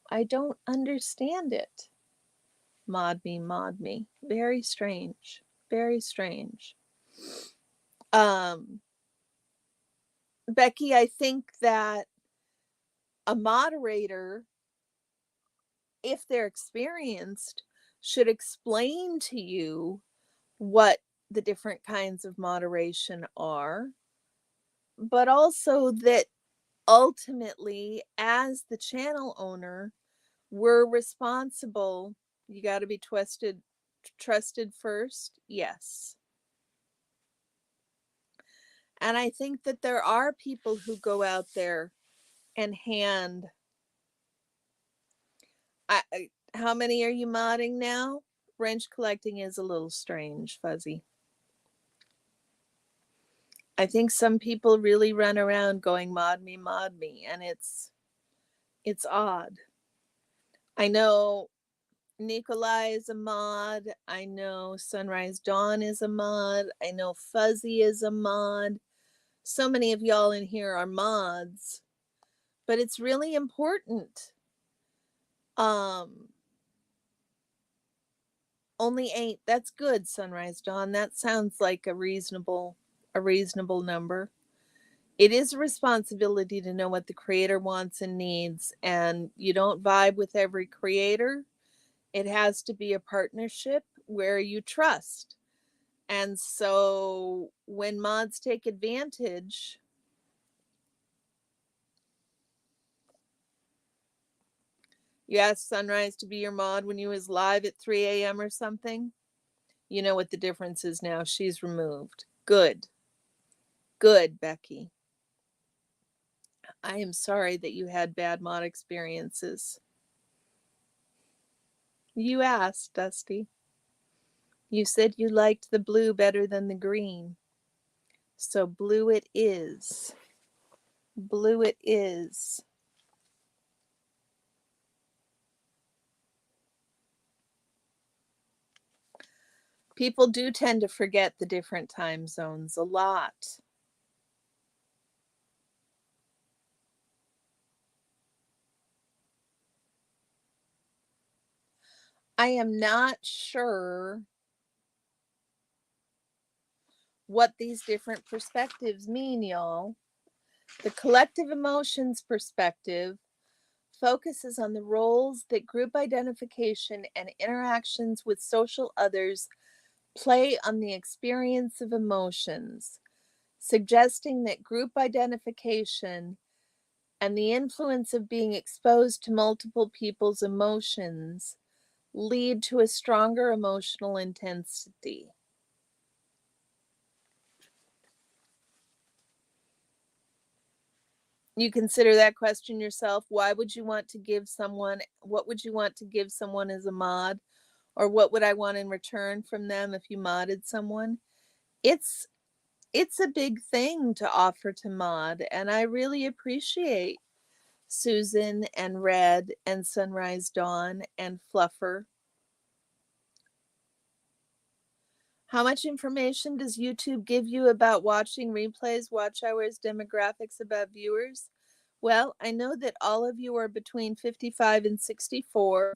I don't understand it. Mod me, mod me. Very strange. Very strange. Becky, I think that a moderator, if they're experienced, should explain to you what the different kinds of moderation are, but also that ultimately, as the channel owner, we're responsible. You got to be trusted first. Yes. And I think that there are people who go out there and hand... how many are you modding now? Wrench collecting is a little strange, Fuzzy. I think some people really run around going mod me, and it's odd. I know Nikolai is a mod. I know Sunrise Dawn is a mod. I know Fuzzy is a mod. So many of y'all in here are mods, but it's really important. Only 8. That's good, Sunrise Dawn. That sounds like a reasonable number. It is a responsibility to know what the creator wants and needs, and you don't vibe with every creator. It has to be a partnership where you trust. And so when mods take advantage, you asked Sunrise to be your mod when you was live at 3 a.m. or something. You know what the difference is now. She's removed. Good. Good, Becky. I am sorry that you had bad mod experiences. You asked, Dusty. You said you liked the blue better than the green. So blue it is. Blue it is. People do tend to forget the different time zones a lot. I am not sure what these different perspectives mean, y'all. The collective emotions perspective focuses on the roles that group identification and interactions with social others play on the experience of emotions, suggesting that group identification and the influence of being exposed to multiple people's emotions lead to a stronger emotional intensity. You consider that question yourself. Why would you want to give someone, what would you want to give someone as a mod? Or what would I want in return from them if you modded someone? It's a big thing to offer to mod, and I really appreciate Susan and Red and Sunrise Dawn and Fluffer. How much information does YouTube give you about watching replays, watch hours, demographics about viewers? Well, I know that all of you are between 55 and 64,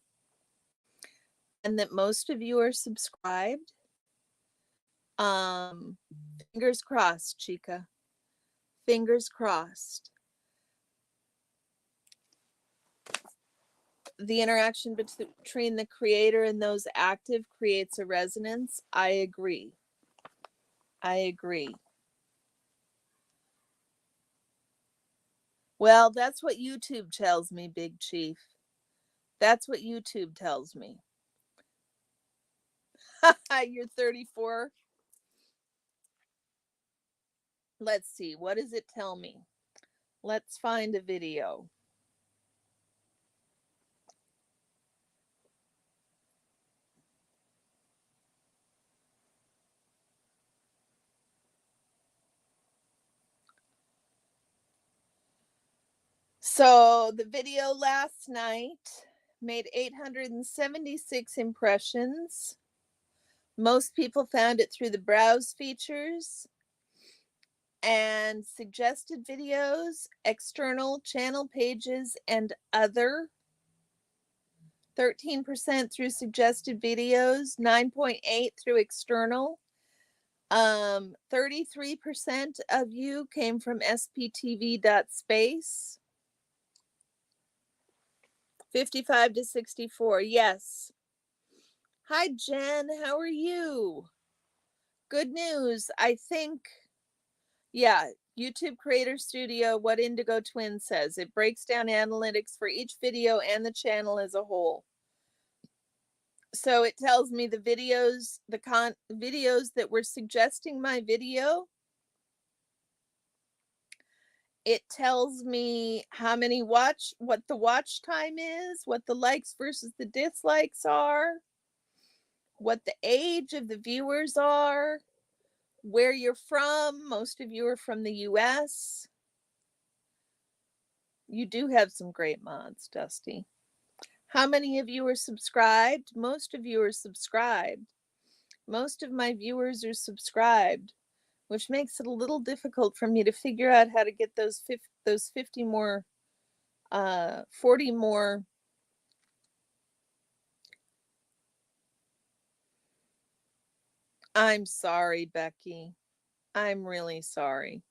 and that most of you are subscribed. Fingers crossed, Chica. Fingers crossed. The interaction between the creator and those active creates a resonance. I agree. I agree. Well, that's what YouTube tells me, Big Chief. That's what YouTube tells me. You're 34. Let's see. What does it tell me? Let's find a video. So the video last night made 876 impressions. Most people found it through the browse features and suggested videos, external channel pages, and other. 13% through suggested videos, 9.8 through external. 33% of you came from sptv.space. 55 to 64. Yes. Hi, Jen. How are you? Good news. I think, yeah, YouTube Creator Studio, what Indigo Twin says. It breaks down analytics for each video and the channel as a whole. So it tells me the videos, videos that were suggesting my video. It tells me how many what the watch time is, what the likes versus the dislikes are, what the age of the viewers are, where you're from. Most of you are from the US. You do have some great mods, Dusty. How many of you are subscribed? Most of you are subscribed. Most of my viewers are subscribed, which makes it a little difficult for me to figure out how to get those 50 more, 40 more. I'm sorry, Becky. I'm really sorry.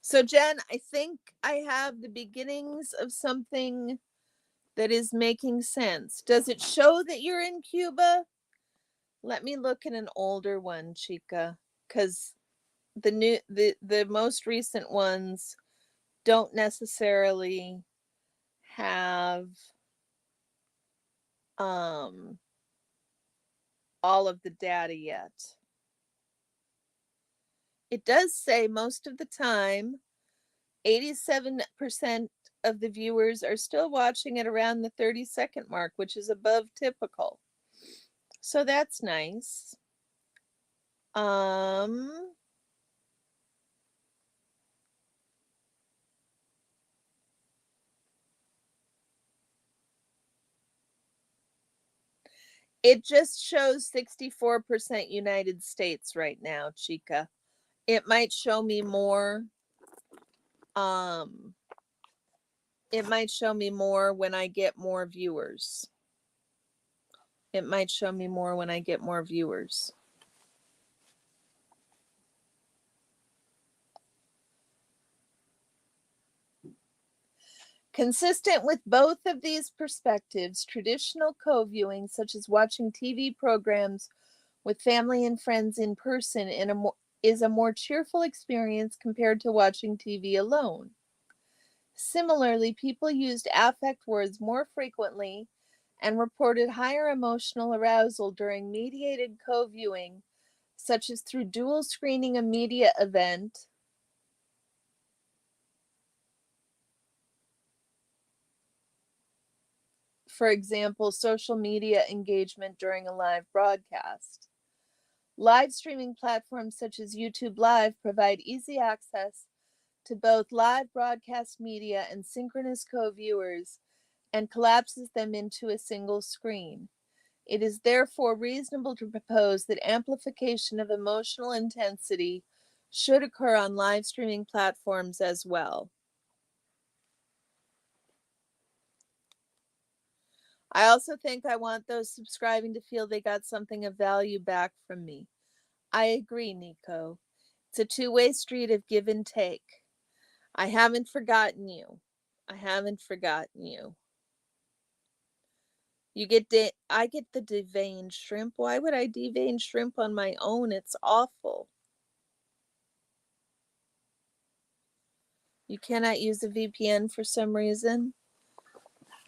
So, Jen, I think I have the beginnings of something that is making sense. Does it show that you're in Cuba? Let me look at an older one, Chica, because the most recent ones don't necessarily have all of the data yet. It does say most of the time 87% of the viewers are still watching at around the 30-second mark, which is above typical. So that's nice. It just shows 64% United States right now, Chica. It might show me more. It might show me more when I get more viewers. It might show me more when I get more viewers. Consistent with both of these perspectives, traditional co-viewing, such as watching TV programs with family and friends in person, is a more cheerful experience compared to watching TV alone. Similarly, people used affect words more frequently and reported higher emotional arousal during mediated co-viewing, such as through dual screening a media event, for example, social media engagement during a live broadcast. Live streaming platforms such as YouTube Live provide easy access to both live broadcast media and synchronous co-viewers and collapses them into a single screen. It is therefore reasonable to propose that amplification of emotional intensity should occur on live streaming platforms as well. I also think I want those subscribing to feel they got something of value back from me. I agree, Nico. It's a two-way street of give and take. I haven't forgotten you. I haven't forgotten you. I get the deveined shrimp. Why would I devein shrimp on my own? It's awful. You cannot use a VPN for some reason.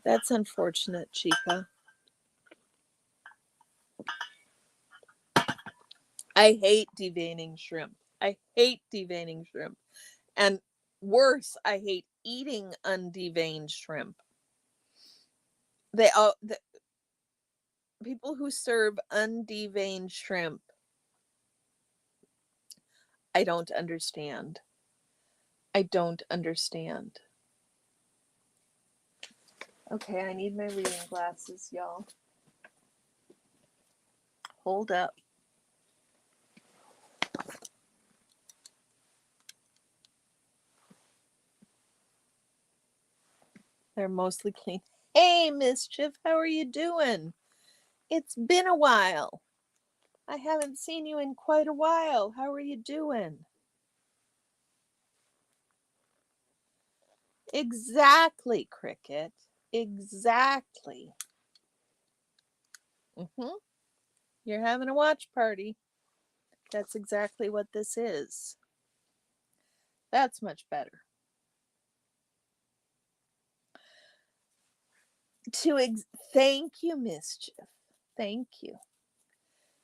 That's unfortunate, Chica. I hate deveining shrimp. I hate deveining shrimp. And worse, I hate eating undeveined shrimp. The people who serve undeveined shrimp, I don't understand. I don't understand. Okay, I need my reading glasses, y'all. Hold up. They're mostly clean. Hey, Mischief, how are you doing? It's been a while. I haven't seen you in quite a while. How are you doing? Exactly, Cricket. Exactly. You're having a watch party. That's exactly what this is. That's much better. Thank you, Mischief. Thank you.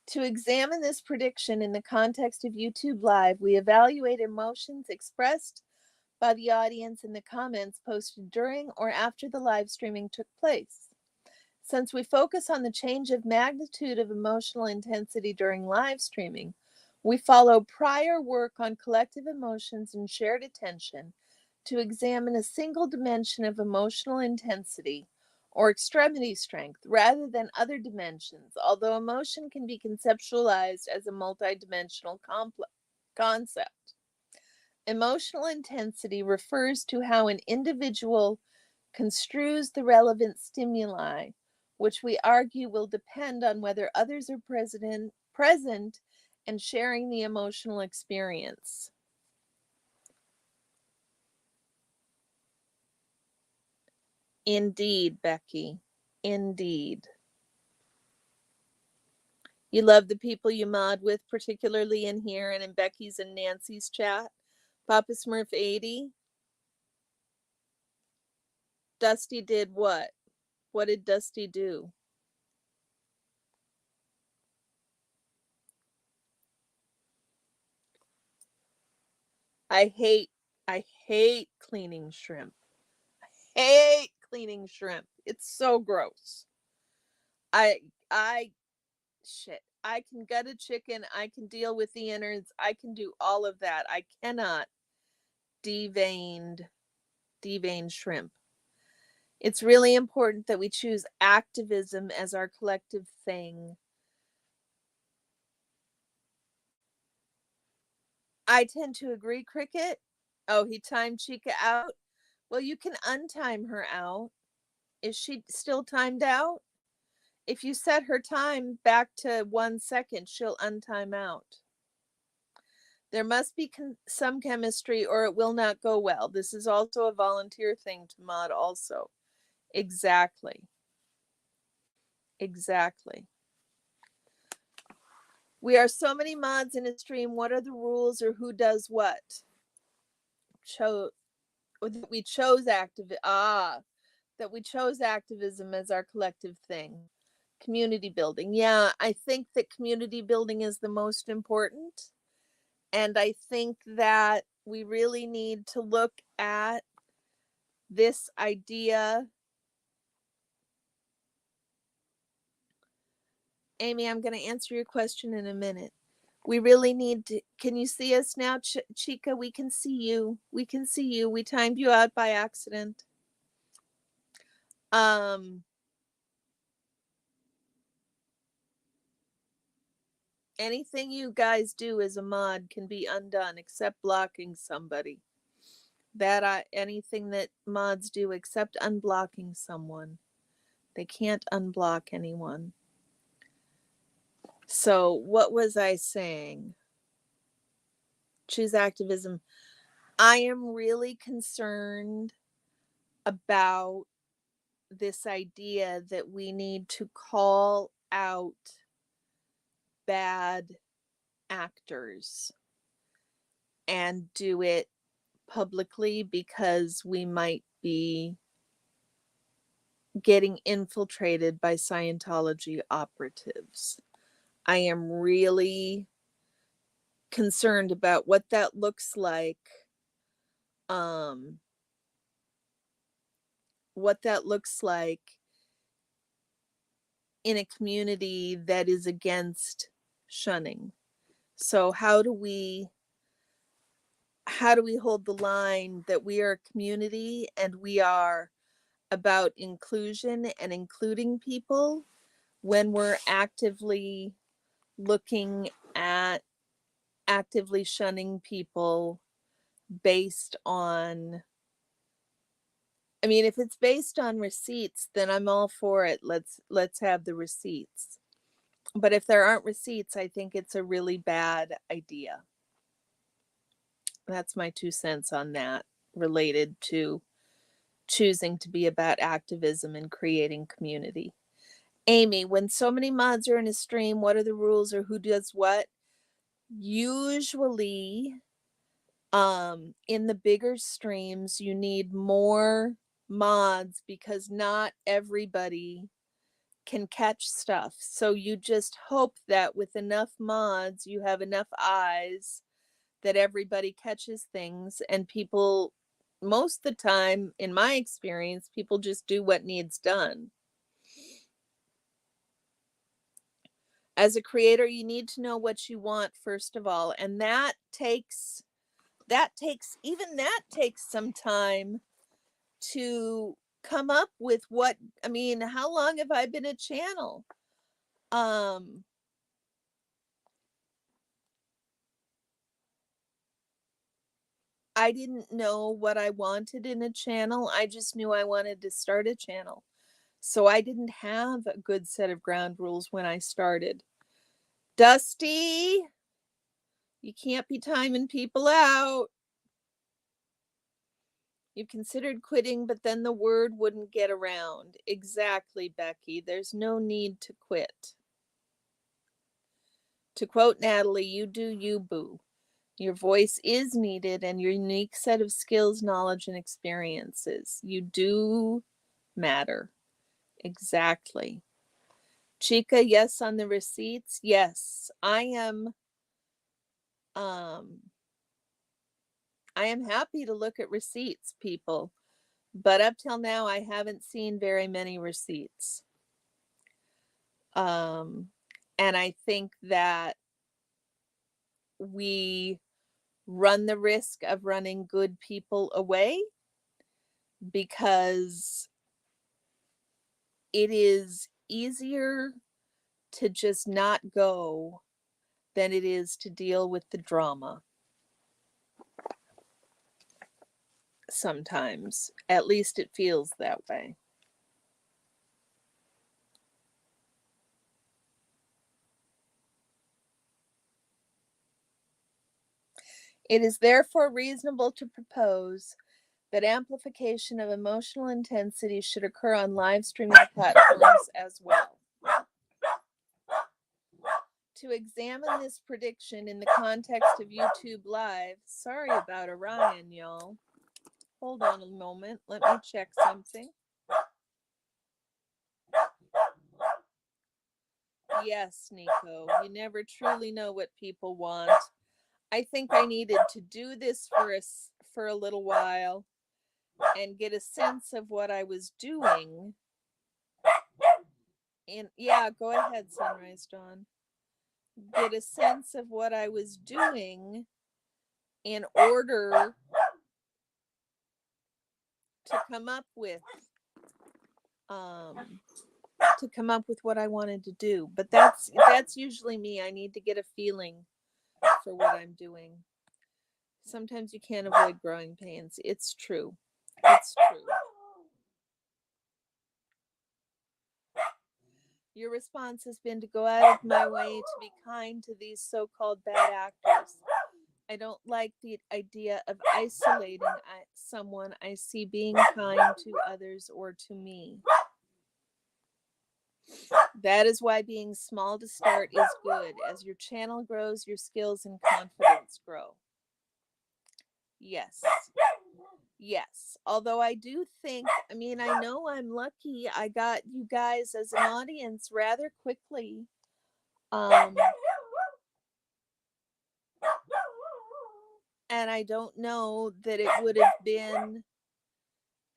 To examine this prediction in the context of YouTube Live, we evaluate emotions expressed by the audience in the comments posted during or after the live streaming took place. Since we focus on the change of magnitude of emotional intensity during live streaming, we follow prior work on collective emotions and shared attention to examine a single dimension of emotional intensity or extremity strength rather than other dimensions, although emotion can be conceptualized as a multidimensional concept. Emotional intensity refers to how an individual construes the relevant stimuli, which we argue will depend on whether others are present and sharing the emotional experience. Indeed, Becky. Indeed. You love the people you mod with, particularly in here and in Becky's and Nancy's chat. Papa Smurf 80. Dusty did what? What did Dusty do? I hate cleaning shrimp. I hate cleaning shrimp. It's so gross. I shit. I can gut a chicken. I can deal with the innards. I can do all of that. I cannot deveined shrimp. It's really important that we choose activism as our collective thing. I tend to agree, Cricket. Oh, he timed Chica out? Well, you can untime her out. Is she still timed out? if you set her time back to 1 second, she'll untime out. There must be some chemistry or it will not go well. This is also a volunteer thing to mod also. Exactly. Exactly. We are so many mods in a stream. What are the rules or who does what? We chose activism as our collective thing. Community building. Yeah, I think that community building is the most important. And I think that we really need to look at this idea. Amy, I'm going to answer your question in a minute. We really need to, can you see us now, Chica? We can see you. We can see you. We timed you out by accident. Anything you guys do as a mod can be undone except blocking somebody. Anything that mods do except unblocking someone. They can't unblock anyone. So what was I saying? Choose activism. I am really concerned about this idea that we need to call out bad actors and do it publicly because we might be getting infiltrated by Scientology operatives. I am really concerned about what that looks like. What that looks like in a community that is against shunning. So how do we hold the line that we are a community and we are about inclusion and including people when we're actively looking at actively shunning people based on, I mean, if it's based on receipts, then I'm all for it. Let's have the receipts. But if there aren't receipts, I think it's a really bad idea. That's my 2 cents on that, related to choosing to be about activism and creating community. Amy, when so many mods are in a stream, what are the rules or who does what? Usually, in the bigger streams, you need more mods because not everybody can catch stuff. So you just hope that with enough mods, you have enough eyes that everybody catches things, and people, most of the time, in my experience, people just do what needs done. As a creator, you need to know what you want, first of all, and that takes some time to come up with what, I mean, how long have I been a channel? I didn't know what I wanted in a channel. I just knew I wanted to start a channel. So I didn't have a good set of ground rules when I started. Dusty, you can't be timing people out. You've considered quitting, but then the word wouldn't get around. Exactly, Becky. There's no need to quit. To quote Natalie, you do you, boo. Your voice is needed and your unique set of skills, knowledge, and experiences. You do matter. Exactly. Chica, yes on the receipts. Yes, I am happy to look at receipts, people. But up till now, I haven't seen very many receipts. And I think that we run the risk of running good people away because it is easier to just not go than it is to deal with the drama. Sometimes, at least it feels that way. It is therefore reasonable to propose that amplification of emotional intensity should occur on live streaming platforms as well. To examine this prediction in the context of YouTube Live, sorry about Orion, y'all. Hold on a moment, let me check something. Yes, Nico, you never truly know what people want. I think I needed to do this for a little while and get a sense of what I was doing. And yeah, go ahead, Sunrise Dawn. Get a sense of what I was doing in order to come up with what I wanted to do. But that's usually me. I need to get a feeling for what I'm doing. Sometimes you can't avoid growing pains. It's true. It's true. Your response has been to go out of my way to be kind to these so-called bad actors. I don't like the idea of isolating someone I see being kind to others or to me. That is why being small to start is good. As your channel grows, your skills and confidence grow. Yes. Yes. Although I do think, I mean, I know I'm lucky. I got you guys as an audience rather quickly. And I don't know that it would have been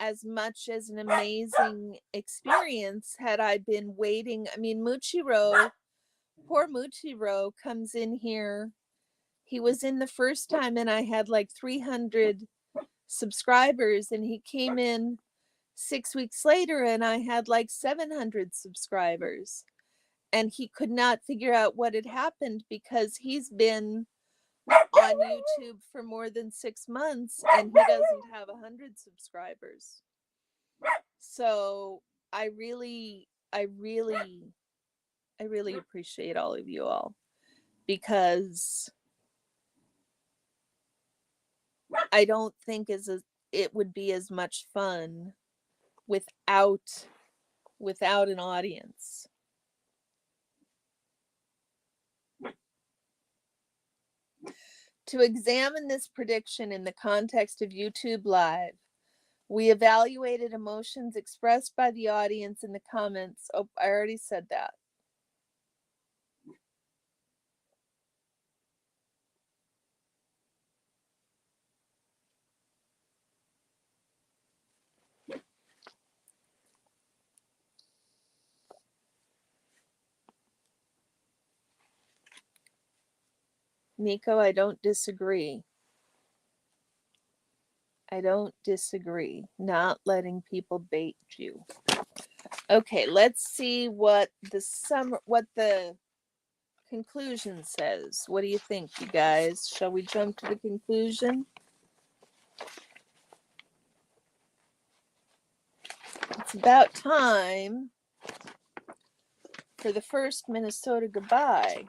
as much as an amazing experience had I been waiting. I mean, Muchiro, poor Muchiro comes in here. He was in the first time and I had like 300 subscribers, and he came in 6 weeks later and I had like 700 subscribers. And he could not figure out what had happened because he's been on YouTube for more than 6 months and he doesn't have 100 subscribers. So I really appreciate all of you all, because I don't think it would be as much fun without an audience. To examine this prediction in the context of YouTube Live, we evaluated emotions expressed by the audience in the comments. Oh, I already said that. Nico, I don't disagree. I don't disagree. Not letting people bait you. Okay, let's see what the conclusion says. What do you think, you guys? Shall we jump to the conclusion? It's about time for the first Minnesota goodbye.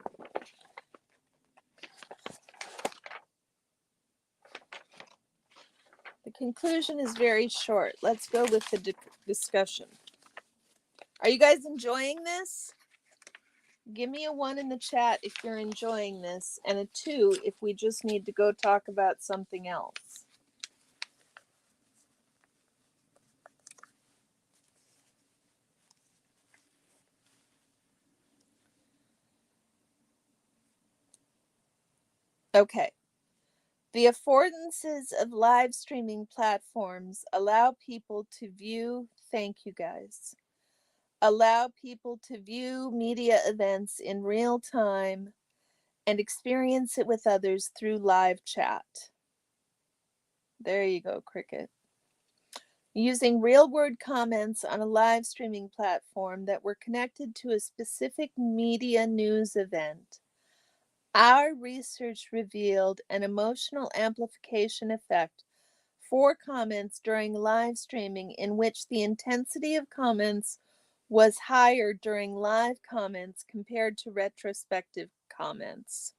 The conclusion is very short. Let's go with the discussion. Are you guys enjoying this? Give me a 1 in the chat if you're enjoying this, and a 2 if we just need to go talk about something else. Okay. The affordances of live streaming platforms allow people to view, thank you guys, allow people to view media events in real time and experience it with others through live chat. There you go, Cricket. Using real-world comments on a live streaming platform that were connected to a specific media news event, our research revealed an emotional amplification effect for comments during live streaming in which the intensity of comments was higher during live comments compared to retrospective comments.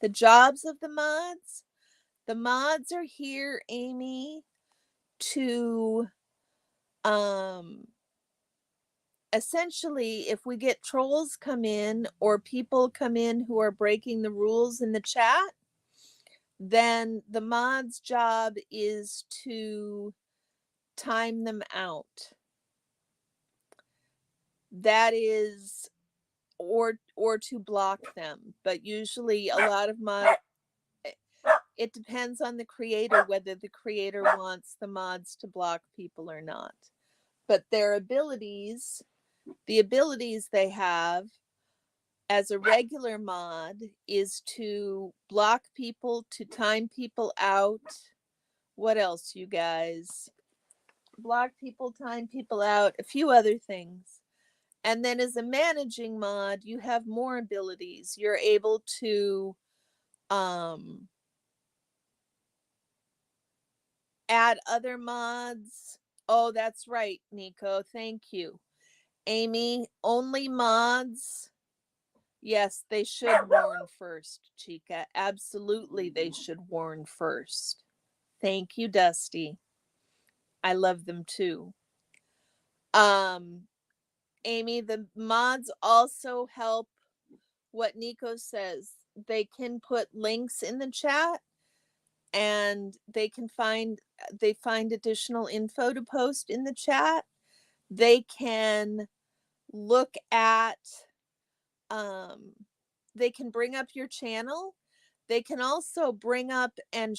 The jobs of the mods. The mods are here, Amy, to essentially, if we get trolls come in or people come in who are breaking the rules in the chat, then the mod's job is to time them out. That is, or to block them. But usually a lot of it depends on the creator whether the creator wants the mods to block people or not. But their abilities, the abilities they have as a regular mod is to block people, to time people out. What else, you guys? Block people, time people out, a few other things. And then as a managing mod, you have more abilities. You're able to add other mods. Oh, that's right, Nico. Thank you. Amy, only mods. Yes, they should warn first, Chica. Absolutely, they should warn first. Thank you, Dusty. I love them too. Amy, the mods also help what Nico says. They can put links in the chat and they find additional info to post in the chat. They can look at they can bring up your channel. They can also bring up and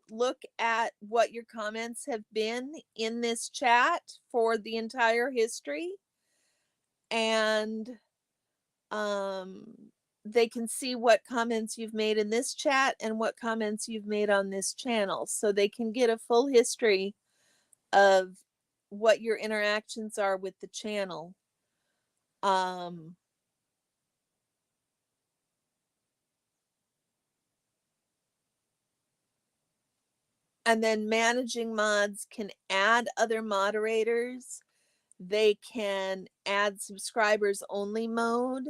look at what your comments have been in this chat for the entire history. And they can see what comments you've made in this chat and what comments you've made on this channel. So they can get a full history of what your interactions are with the channel. And then managing mods can add other moderators. They can add subscribers only mode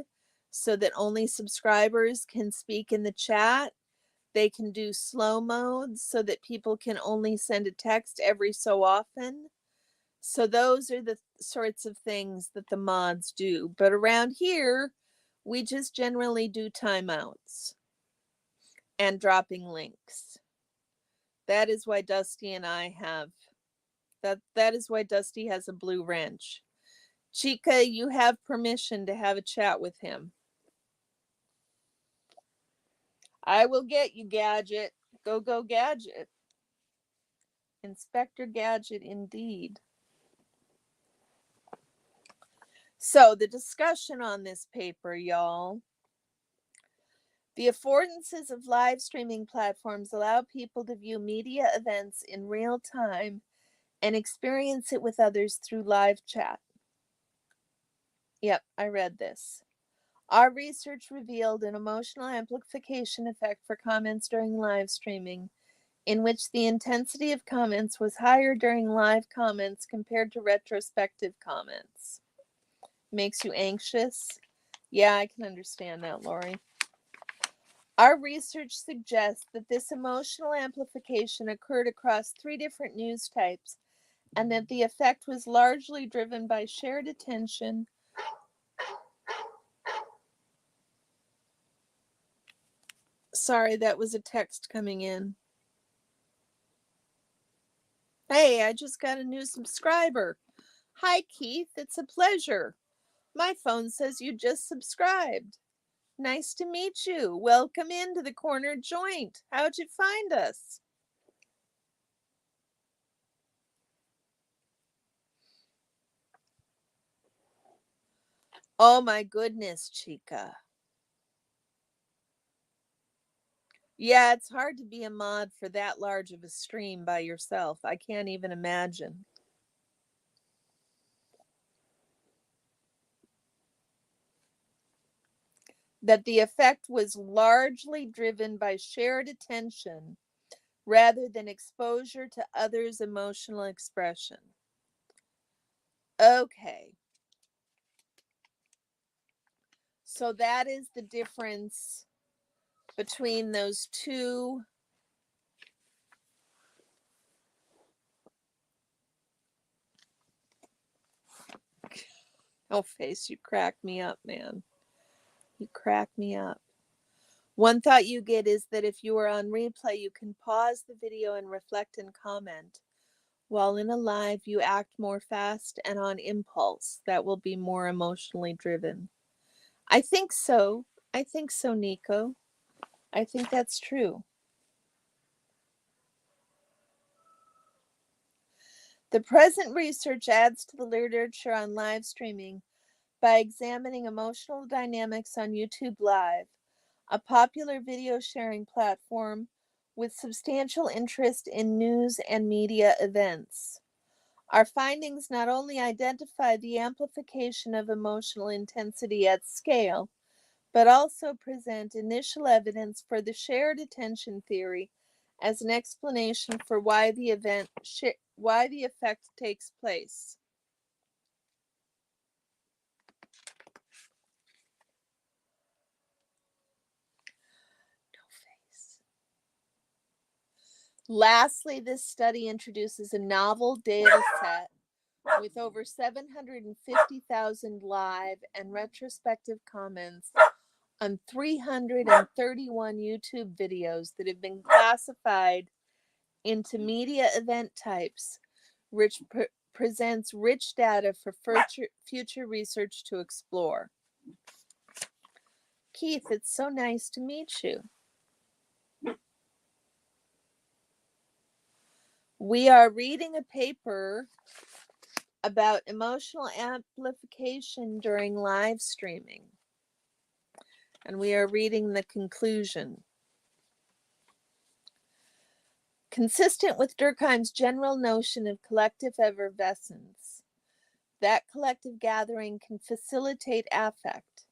so that only subscribers can speak in the chat. They can do slow modes so that people can only send a text every so often. So those are the sorts of things that the mods do. But around here, we just generally do timeouts and dropping links. That is why Dusty and I have that is why Dusty has a blue wrench. Chica, you have permission to have a chat with him. I will get you, Gadget. Go, Gadget. Inspector Gadget, indeed. So, the discussion on this paper, y'all. The affordances of live streaming platforms allow people to view media events in real time and experience it with others through live chat. Yep, I read this. Our research revealed an emotional amplification effect for comments during live streaming, in which the intensity of comments was higher during live comments compared to retrospective comments. Makes you anxious? Yeah, I can understand that, Lori. Our research suggests that this emotional amplification occurred across 3 different news types, and that the effect was largely driven by shared attention. Sorry, that was a text coming in. Hey, I just got a new subscriber. Hi, Keith. It's a pleasure. My phone says you just subscribed. Nice to meet you. Welcome into the Corner Joint. How'd you find us? Oh my goodness, Chica. Yeah, it's hard to be a mod for that large of a stream by yourself. I can't even imagine. That the effect was largely driven by shared attention rather than exposure to others' emotional expression. Okay. So that is the difference between those two. Oh, face, you crack me up, man. You crack me up. One thought you get is that if you are on replay, you can pause the video and reflect and comment. While in a live, you act more fast and on impulse. That will be more emotionally driven. I think so. I think so, Nico. I think that's true. The present research adds to the literature on live streaming by examining emotional dynamics on YouTube Live, a popular video sharing platform with substantial interest in news and media events. Our findings not only identify the amplification of emotional intensity at scale, but also present initial evidence for the shared attention theory as an explanation for why the effect takes place. Lastly, this study introduces a novel data set with over 750,000 live and retrospective comments on 331 YouTube videos that have been classified into media event types, which presents rich data for future research to explore. Keith, it's so nice to meet you. We are reading a paper about emotional amplification during live streaming, and we are reading the conclusion. Consistent with Durkheim's general notion of collective effervescence, that collective gathering can facilitate affect.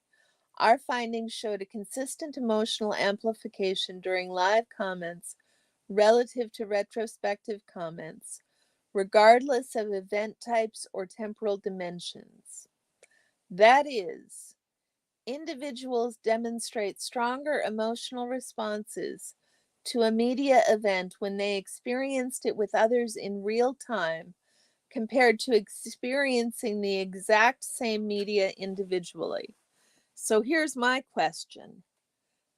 Our findings showed a consistent emotional amplification during live comments relative to retrospective comments, regardless of event types or temporal dimensions. That is, individuals demonstrate stronger emotional responses to a media event when they experienced it with others in real time compared to experiencing the exact same media individually. So here's my question.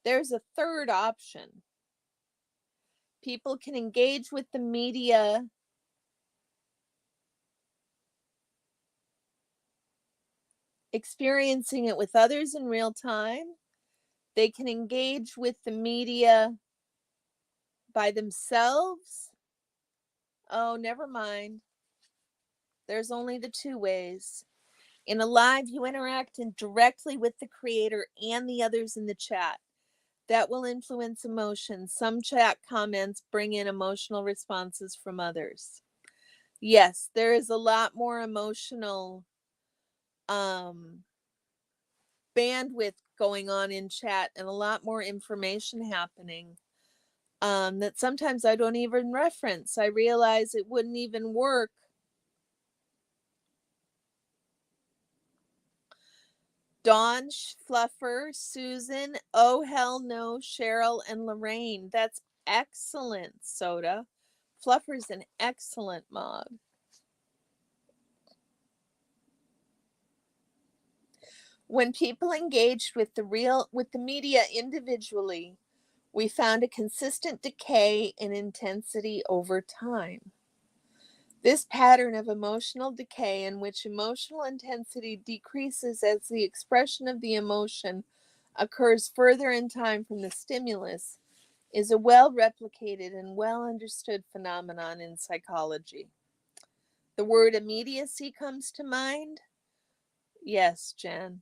There's a third option. People can engage with the media experiencing it with others in real time. They can engage with the media by themselves. Oh, never mind. There's only the two ways. In a live, you interact directly with the creator and the others in the chat. That will influence emotions. Some chat comments bring in emotional responses from others. Yes, there is a lot more emotional bandwidth going on in chat and a lot more information happening that sometimes I don't even reference. I realize it wouldn't even work. Dawn, Fluffer, Susan, oh hell no, Cheryl, and Lorraine. That's excellent, Soda. Fluffer's an excellent mod. When people engaged with the media individually, we found a consistent decay in intensity over time. This pattern of emotional decay, in which emotional intensity decreases as the expression of the emotion occurs further in time from the stimulus, is a well-replicated and well-understood phenomenon in psychology. The word immediacy comes to mind? Yes, Jen.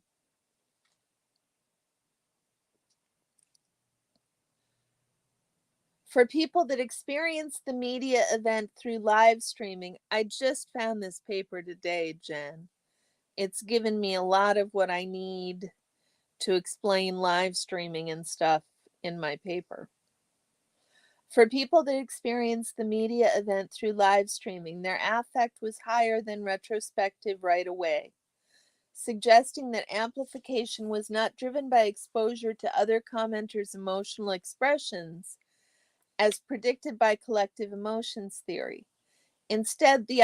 For people that experience the media event through live streaming, I just found this paper today, Jen. It's given me a lot of what I need to explain live streaming and stuff in my paper. For people that experience the media event through live streaming, their affect was higher than retrospective right away. suggesting that amplification was not driven by exposure to other commenters' emotional expressions, as predicted by collective emotions theory. Instead, the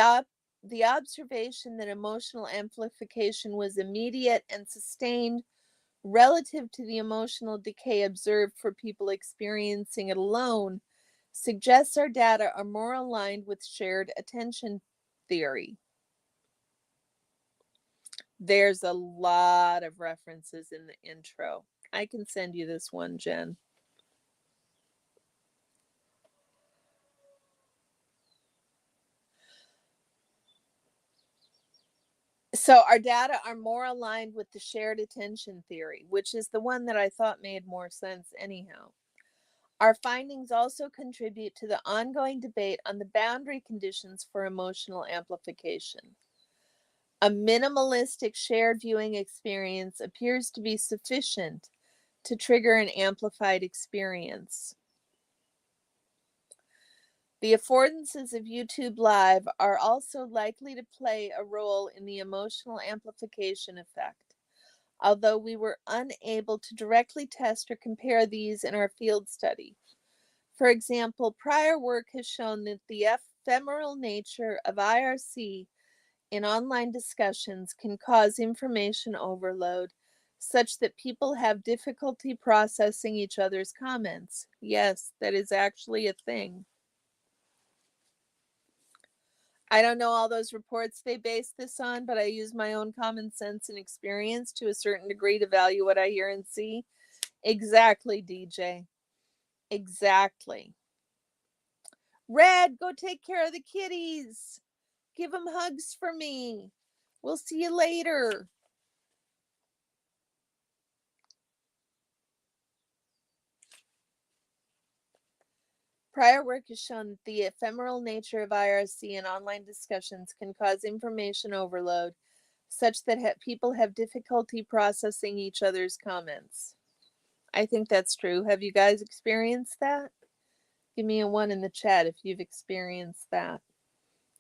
observation that emotional amplification was immediate and sustained relative to the emotional decay observed for people experiencing it alone suggests our data are more aligned with shared attention theory. There's a lot of references in the intro. I can send you this one, Jen. So our data are more aligned with the shared attention theory, which is the one that I thought made more sense anyhow. Our findings also contribute to the ongoing debate on the boundary conditions for emotional amplification. A minimalistic shared viewing experience appears to be sufficient to trigger an amplified experience. The affordances of YouTube Live are also likely to play a role in the emotional amplification effect, although we were unable to directly test or compare these in our field study. For example, prior work has shown that the ephemeral nature of IRC in online discussions can cause information overload, such that people have difficulty processing each other's comments. Yes, that is actually a thing. I don't know all those reports they base this on, but I use my own common sense and experience to a certain degree to value what I hear and see. Exactly, DJ. Exactly. Red, go take care of the kitties. Give them hugs for me. We'll see you later. Prior work has shown that the ephemeral nature of IRC and online discussions can cause information overload, such that people have difficulty processing each other's comments. I think that's true. Have you guys experienced that? Give me a 1 in the chat if you've experienced that.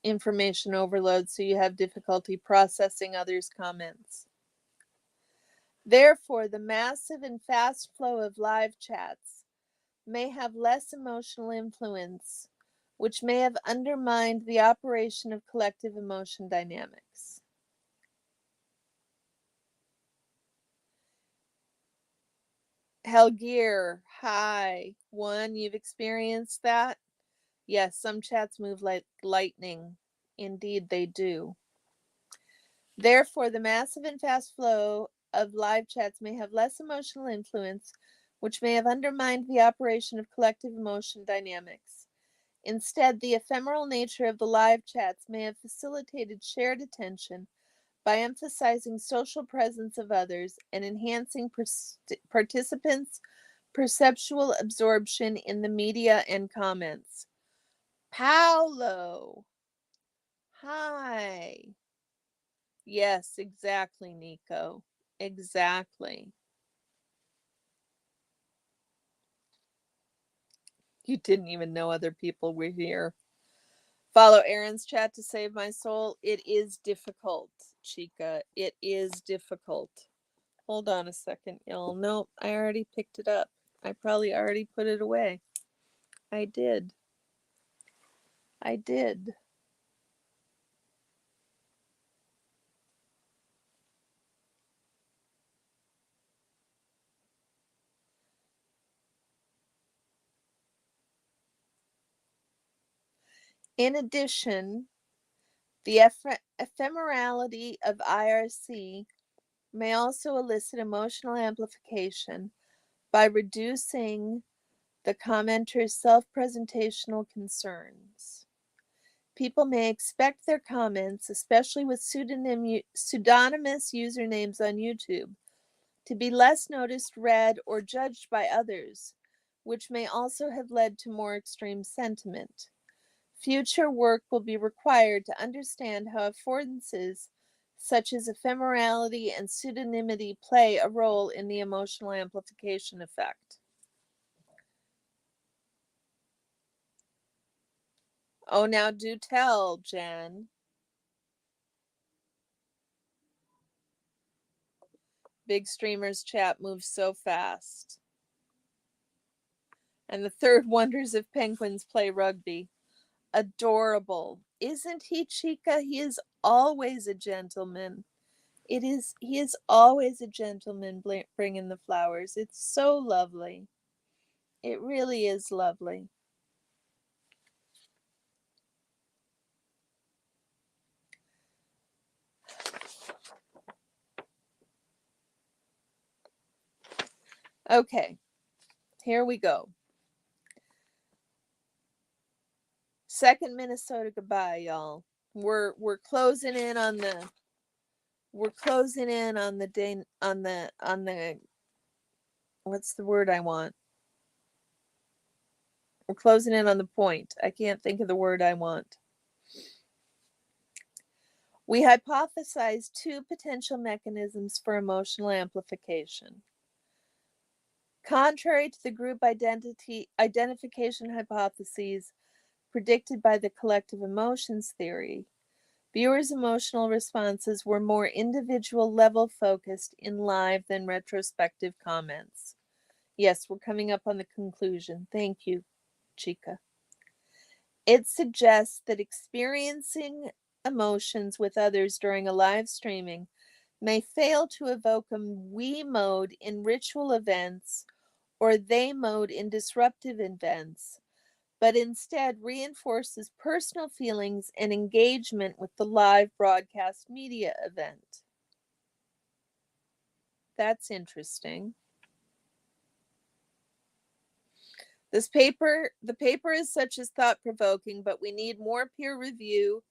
Information overload, so you have difficulty processing others' comments. Therefore, the massive and fast flow of live chats may have less emotional influence, which may have undermined the operation of collective emotion dynamics. Helgir, hi. 1, you've experienced that? Yes, some chats move like lightning. Indeed, they do. Therefore, the massive and fast flow of live chats may have less emotional influence, which may have undermined the operation of collective emotion dynamics. Instead, the ephemeral nature of the live chats may have facilitated shared attention by emphasizing social presence of others and enhancing participants' perceptual absorption in the media and comments. Paolo, hi. Yes, exactly, Nico. Exactly. You didn't even know other people were here. Follow Aaron's chat to save my soul. It is difficult, Chica. It is difficult. Hold on a second, y'all. Nope, I already picked it up. I probably already put it away. I did. I did. In addition, the ephemerality of IRC may also elicit emotional amplification by reducing the commenter's self-presentational concerns. People may expect their comments, especially with pseudonymous usernames on YouTube, to be less noticed, read, or judged by others, which may also have led to more extreme sentiment. Future work will be required to understand how affordances such as ephemerality and pseudonymity play a role in the emotional amplification effect. Oh, now do tell, Jen. Big streamers chat moves so fast. And the third wonders if penguins play rugby. Adorable. Isn't he, Chica? He is always a gentleman. He is always a gentleman bringing the flowers. It's so lovely. It really is lovely. Okay, here we go. Second Minnesota goodbye, y'all. We're closing in on the day on the what's the word I want? We're closing in on the point. I can't think of the word I want. We hypothesized two potential mechanisms for emotional amplification. Contrary to the group identification hypotheses predicted by the collective emotions theory, viewers' emotional responses were more individual level focused in live than retrospective comments. Yes, we're coming up on the conclusion. Thank you, Chica. It suggests that experiencing emotions with others during a live streaming may fail to evoke a we mode in ritual events or they mode in disruptive events, but instead reinforces personal feelings and engagement with the live broadcast media event. That's interesting. The paper is such as thought-provoking, but we need more peer review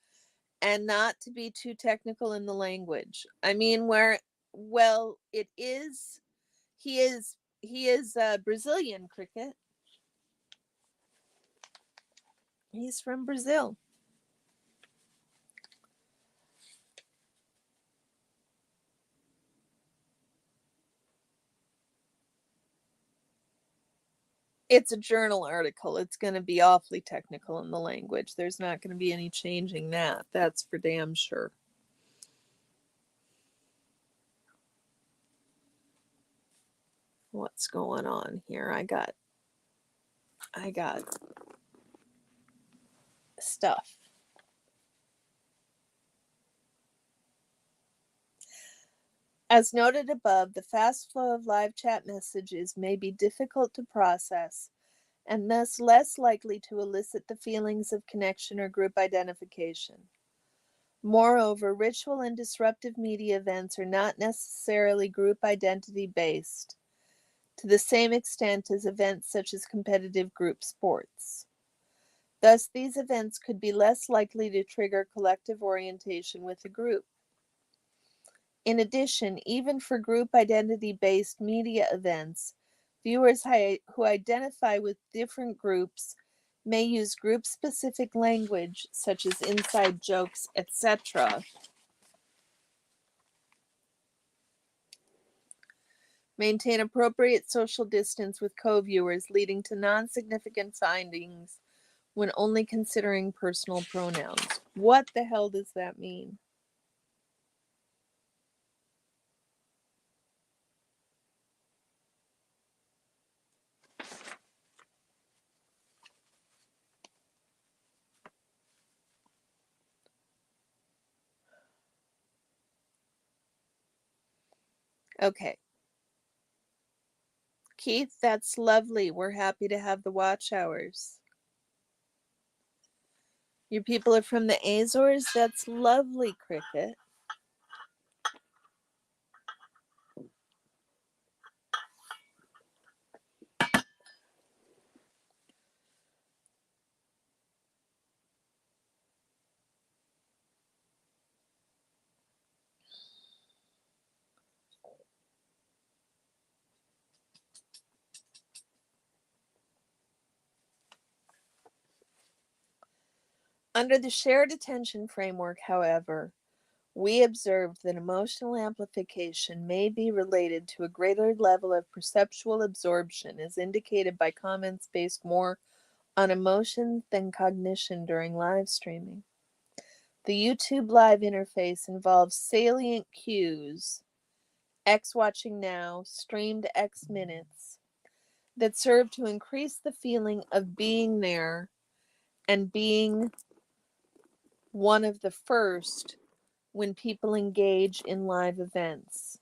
and not to be too technical in the language. I mean, it is, he is Brazilian, Cricket. He's from Brazil. It's a journal article. It's going to be awfully technical in the language. There's not going to be any changing that. That's for damn sure. What's going on here? I got stuff. As noted above, the fast flow of live chat messages may be difficult to process and thus less likely to elicit the feelings of connection or group identification. Moreover, ritual and disruptive media events are not necessarily group identity based to the same extent as events such as competitive group sports. Thus, these events could be less likely to trigger collective orientation with the group. In addition, even for group identity-based media events, viewers who identify with different groups may use group-specific language, such as inside jokes, etc., maintain appropriate social distance with co-viewers, leading to non-significant findings when only considering personal pronouns. What the hell does that mean? Okay. Keith, that's lovely. We're happy to have the watch hours. Your people are from the Azores? That's lovely, Cricket. Under the shared attention framework, however, we observed that emotional amplification may be related to a greater level of perceptual absorption, as indicated by comments based more on emotion than cognition during live streaming. The YouTube Live interface involves salient cues X watching now, streamed X minutes, that serve to increase the feeling of being there and being one of the first when people engage in live events.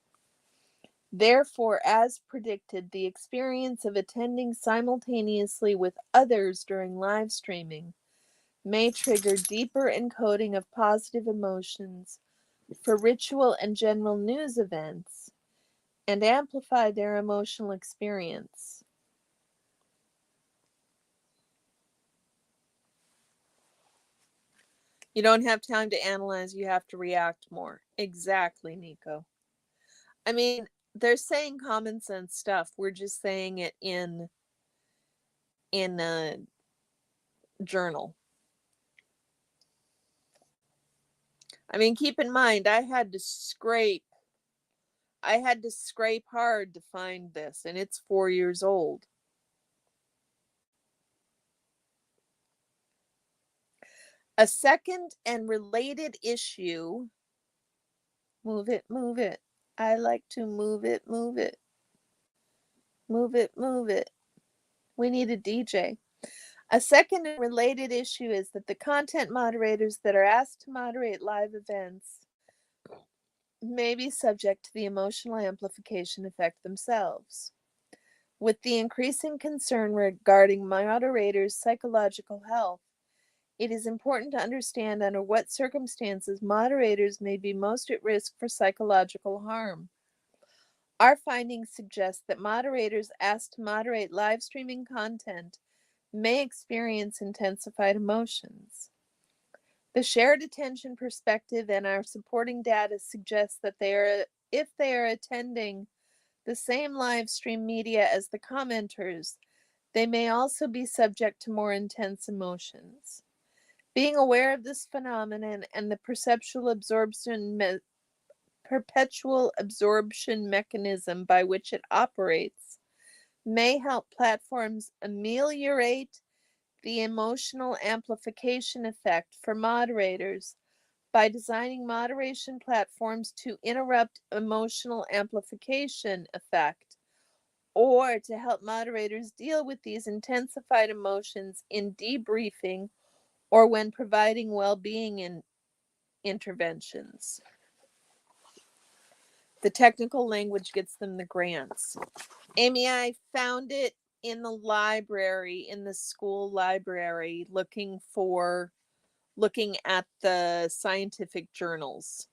Therefore, as predicted, the experience of attending simultaneously with others during live streaming may trigger deeper encoding of positive emotions for ritual and general news events and amplify their emotional experience. You don't have time to analyze, you have to react more. Exactly, Nico. I mean, they're saying common sense stuff. We're just saying it in a journal. I mean, keep in mind, I had to scrape hard to find this, and it's 4 years old. A second and related issue. Move it, move it. I like to move it, move it. Move it, move it. We need a DJ. A second and related issue is that the content moderators that are asked to moderate live events may be subject to the emotional amplification effect themselves. With the increasing concern regarding moderators' psychological health, it is important to understand under what circumstances moderators may be most at risk for psychological harm. Our findings suggest that moderators asked to moderate live streaming content may experience intensified emotions. The shared attention perspective and our supporting data suggests that if they are attending the same live stream media as the commenters, they may also be subject to more intense emotions. Being aware of this phenomenon and the perpetual absorption mechanism by which it operates may help platforms ameliorate the emotional amplification effect for moderators by designing moderation platforms to interrupt emotional amplification effect, or to help moderators deal with these intensified emotions in debriefing or when providing well-being interventions. The technical language gets them the grants. Amy, I found it in the library, in the school library, looking at the scientific journals.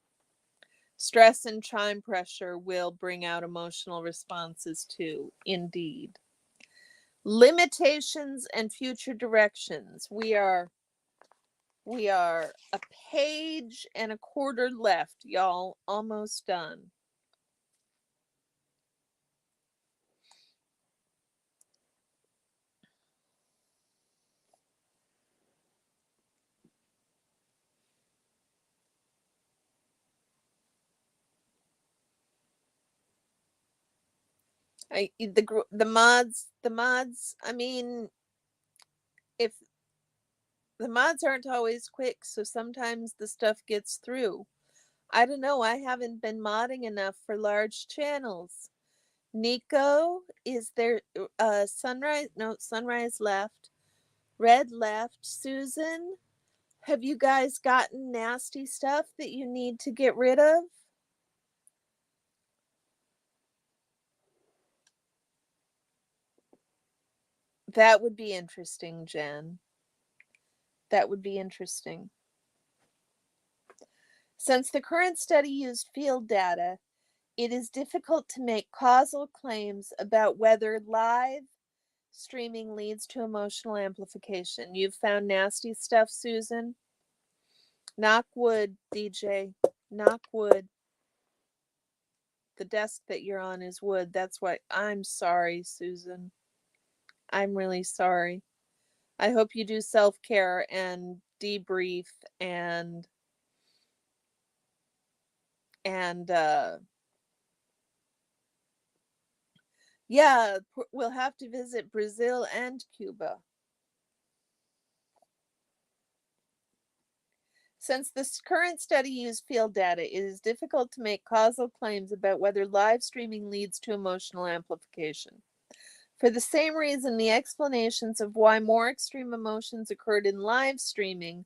Stress and time pressure will bring out emotional responses too, indeed. Limitations and future directions. We are a page and a quarter left, y'all. Almost done. The mods. I mean, if the mods aren't always quick, so sometimes the stuff gets through. I don't know. I haven't been modding enough for large channels. Nico, is there Sunrise? No, Sunrise left. Red left. Susan, have you guys gotten nasty stuff that you need to get rid of? That would be interesting, Jen. That would be interesting. Since the current study used field data, it is difficult to make causal claims about whether live streaming leads to emotional amplification. You've found nasty stuff, Susan? Knock wood, DJ. Knock wood. The desk that you're on is wood. That's why I'm sorry, Susan. I'm really sorry. I hope you do self-care and debrief and yeah, we'll have to visit Brazil and Cuba. Since this current study used field data, it is difficult to make causal claims about whether live streaming leads to emotional amplification. For the same reason, the explanations of why more extreme emotions occurred in live streaming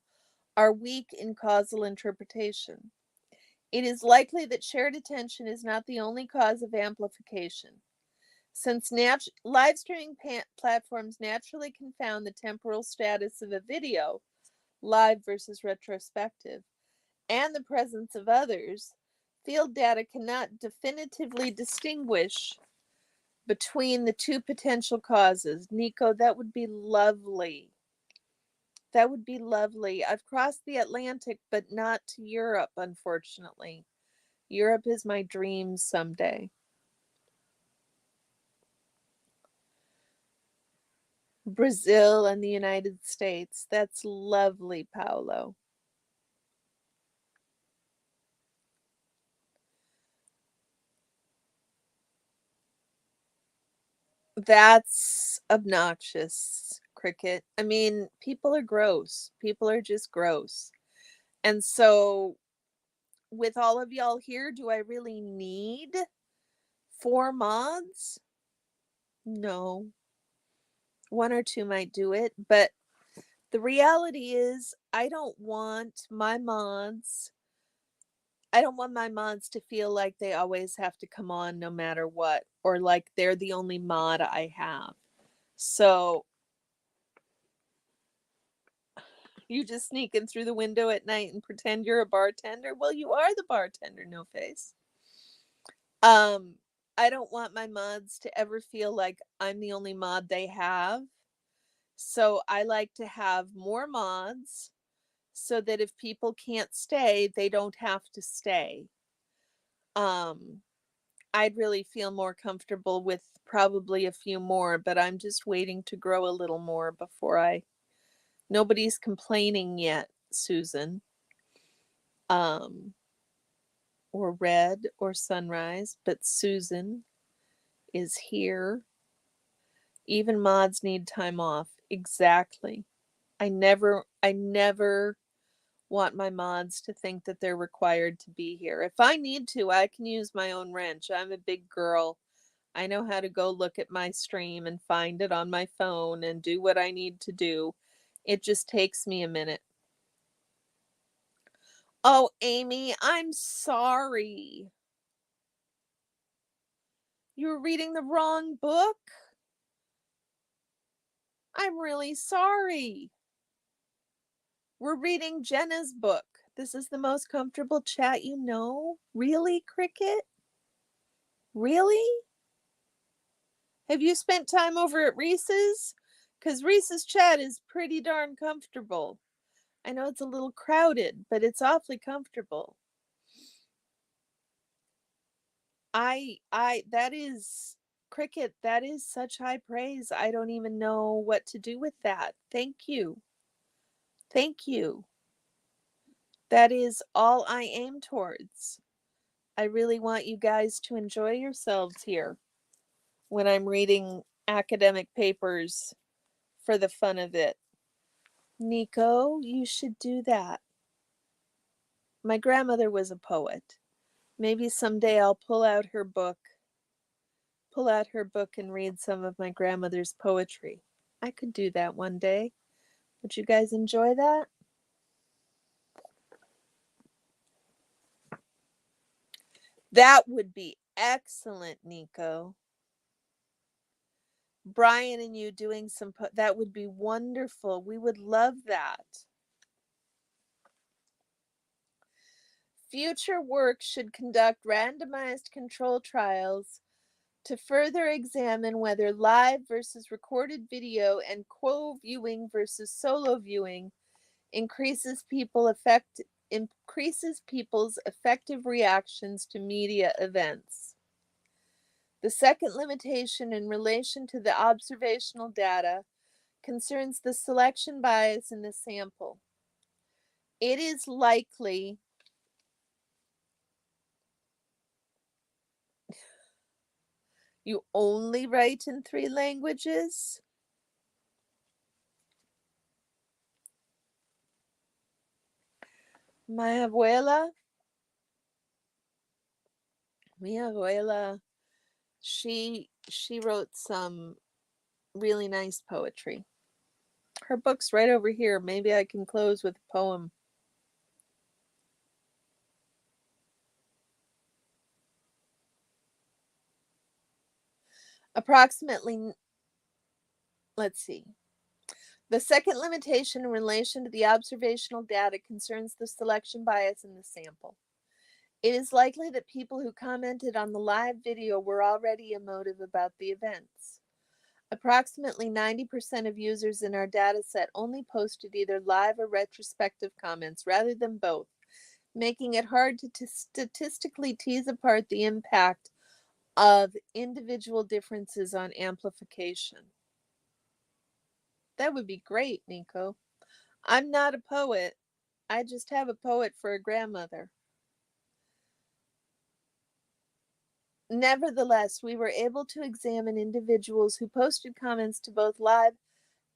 are weak in causal interpretation. It is likely that shared attention is not the only cause of amplification. Since live streaming platforms naturally confound the temporal status of a video, live versus retrospective, and the presence of others, field data cannot definitively distinguish between the two potential causes. Nico, that would be lovely. That would be lovely. I've crossed the Atlantic, but not to Europe, unfortunately. Europe is my dream someday. Brazil and the United States. That's lovely, Paolo. That's obnoxious, Cricket. I mean, people are gross. People are just gross. And so, with all of y'all here, do I really need 4 mods? No. One or two might do it, but the reality is, I don't want my mods to feel like they always have to come on no matter what, or like they're the only mod I have. So you just sneak in through the window at night and pretend you're a bartender? Well, you are the bartender, no face. I don't want my mods to ever feel like I'm the only mod they have. So I like to have more mods so that if people can't stay, they don't have to stay. I'd really feel more comfortable with probably a few more, but I'm just waiting to grow a little more before nobody's complaining yet, Susan. Or Red or Sunrise, but Susan is here. Even mods need time off. Exactly. I never want my mods to think that they're required to be here. If I need to, I can use my own wrench. I'm a big girl. I know how to go look at my stream and find it on my phone and do what I need to do. It just takes me a minute. Oh, Amy, I'm sorry. You were reading the wrong book? I'm really sorry. We're reading Jenna's book. This is the most comfortable chat you know? Really, Cricket? Really? Have you spent time over at Reese's? Because Reese's chat is pretty darn comfortable. I know it's a little crowded, but it's awfully comfortable. That is, Cricket, that is such high praise. I don't even know what to do with that. Thank you. Thank you. That is all I aim towards. I really want you guys to enjoy yourselves here when I'm reading academic papers for the fun of it. Nico, you should do that. My grandmother was a poet. Maybe someday I'll pull out her book and read some of my grandmother's poetry. I could do that one day. Would you guys enjoy that? That would be excellent, Nico. Brian and you doing that would be wonderful. We would love that. Future work should conduct randomized control trials to further examine whether live versus recorded video and co-viewing versus solo viewing increases people's effective reactions to media events. The second limitation in relation to the observational data concerns the selection bias in the sample. It is likely you only write in 3 languages. My abuela, she wrote some really nice poetry. Her book's right over here. Maybe I can close with a poem. Approximately, let's see. The second limitation in relation to the observational data concerns the selection bias in the sample. It is likely that people who commented on the live video were already emotive about the events. Approximately 90% of users in our dataset only posted either live or retrospective comments rather than both, making it hard to statistically tease apart the impact of individual differences on amplification. That would be great, Nico. I'm not a poet. I just have a poet for a grandmother. Nevertheless, we were able to examine individuals who posted comments to both live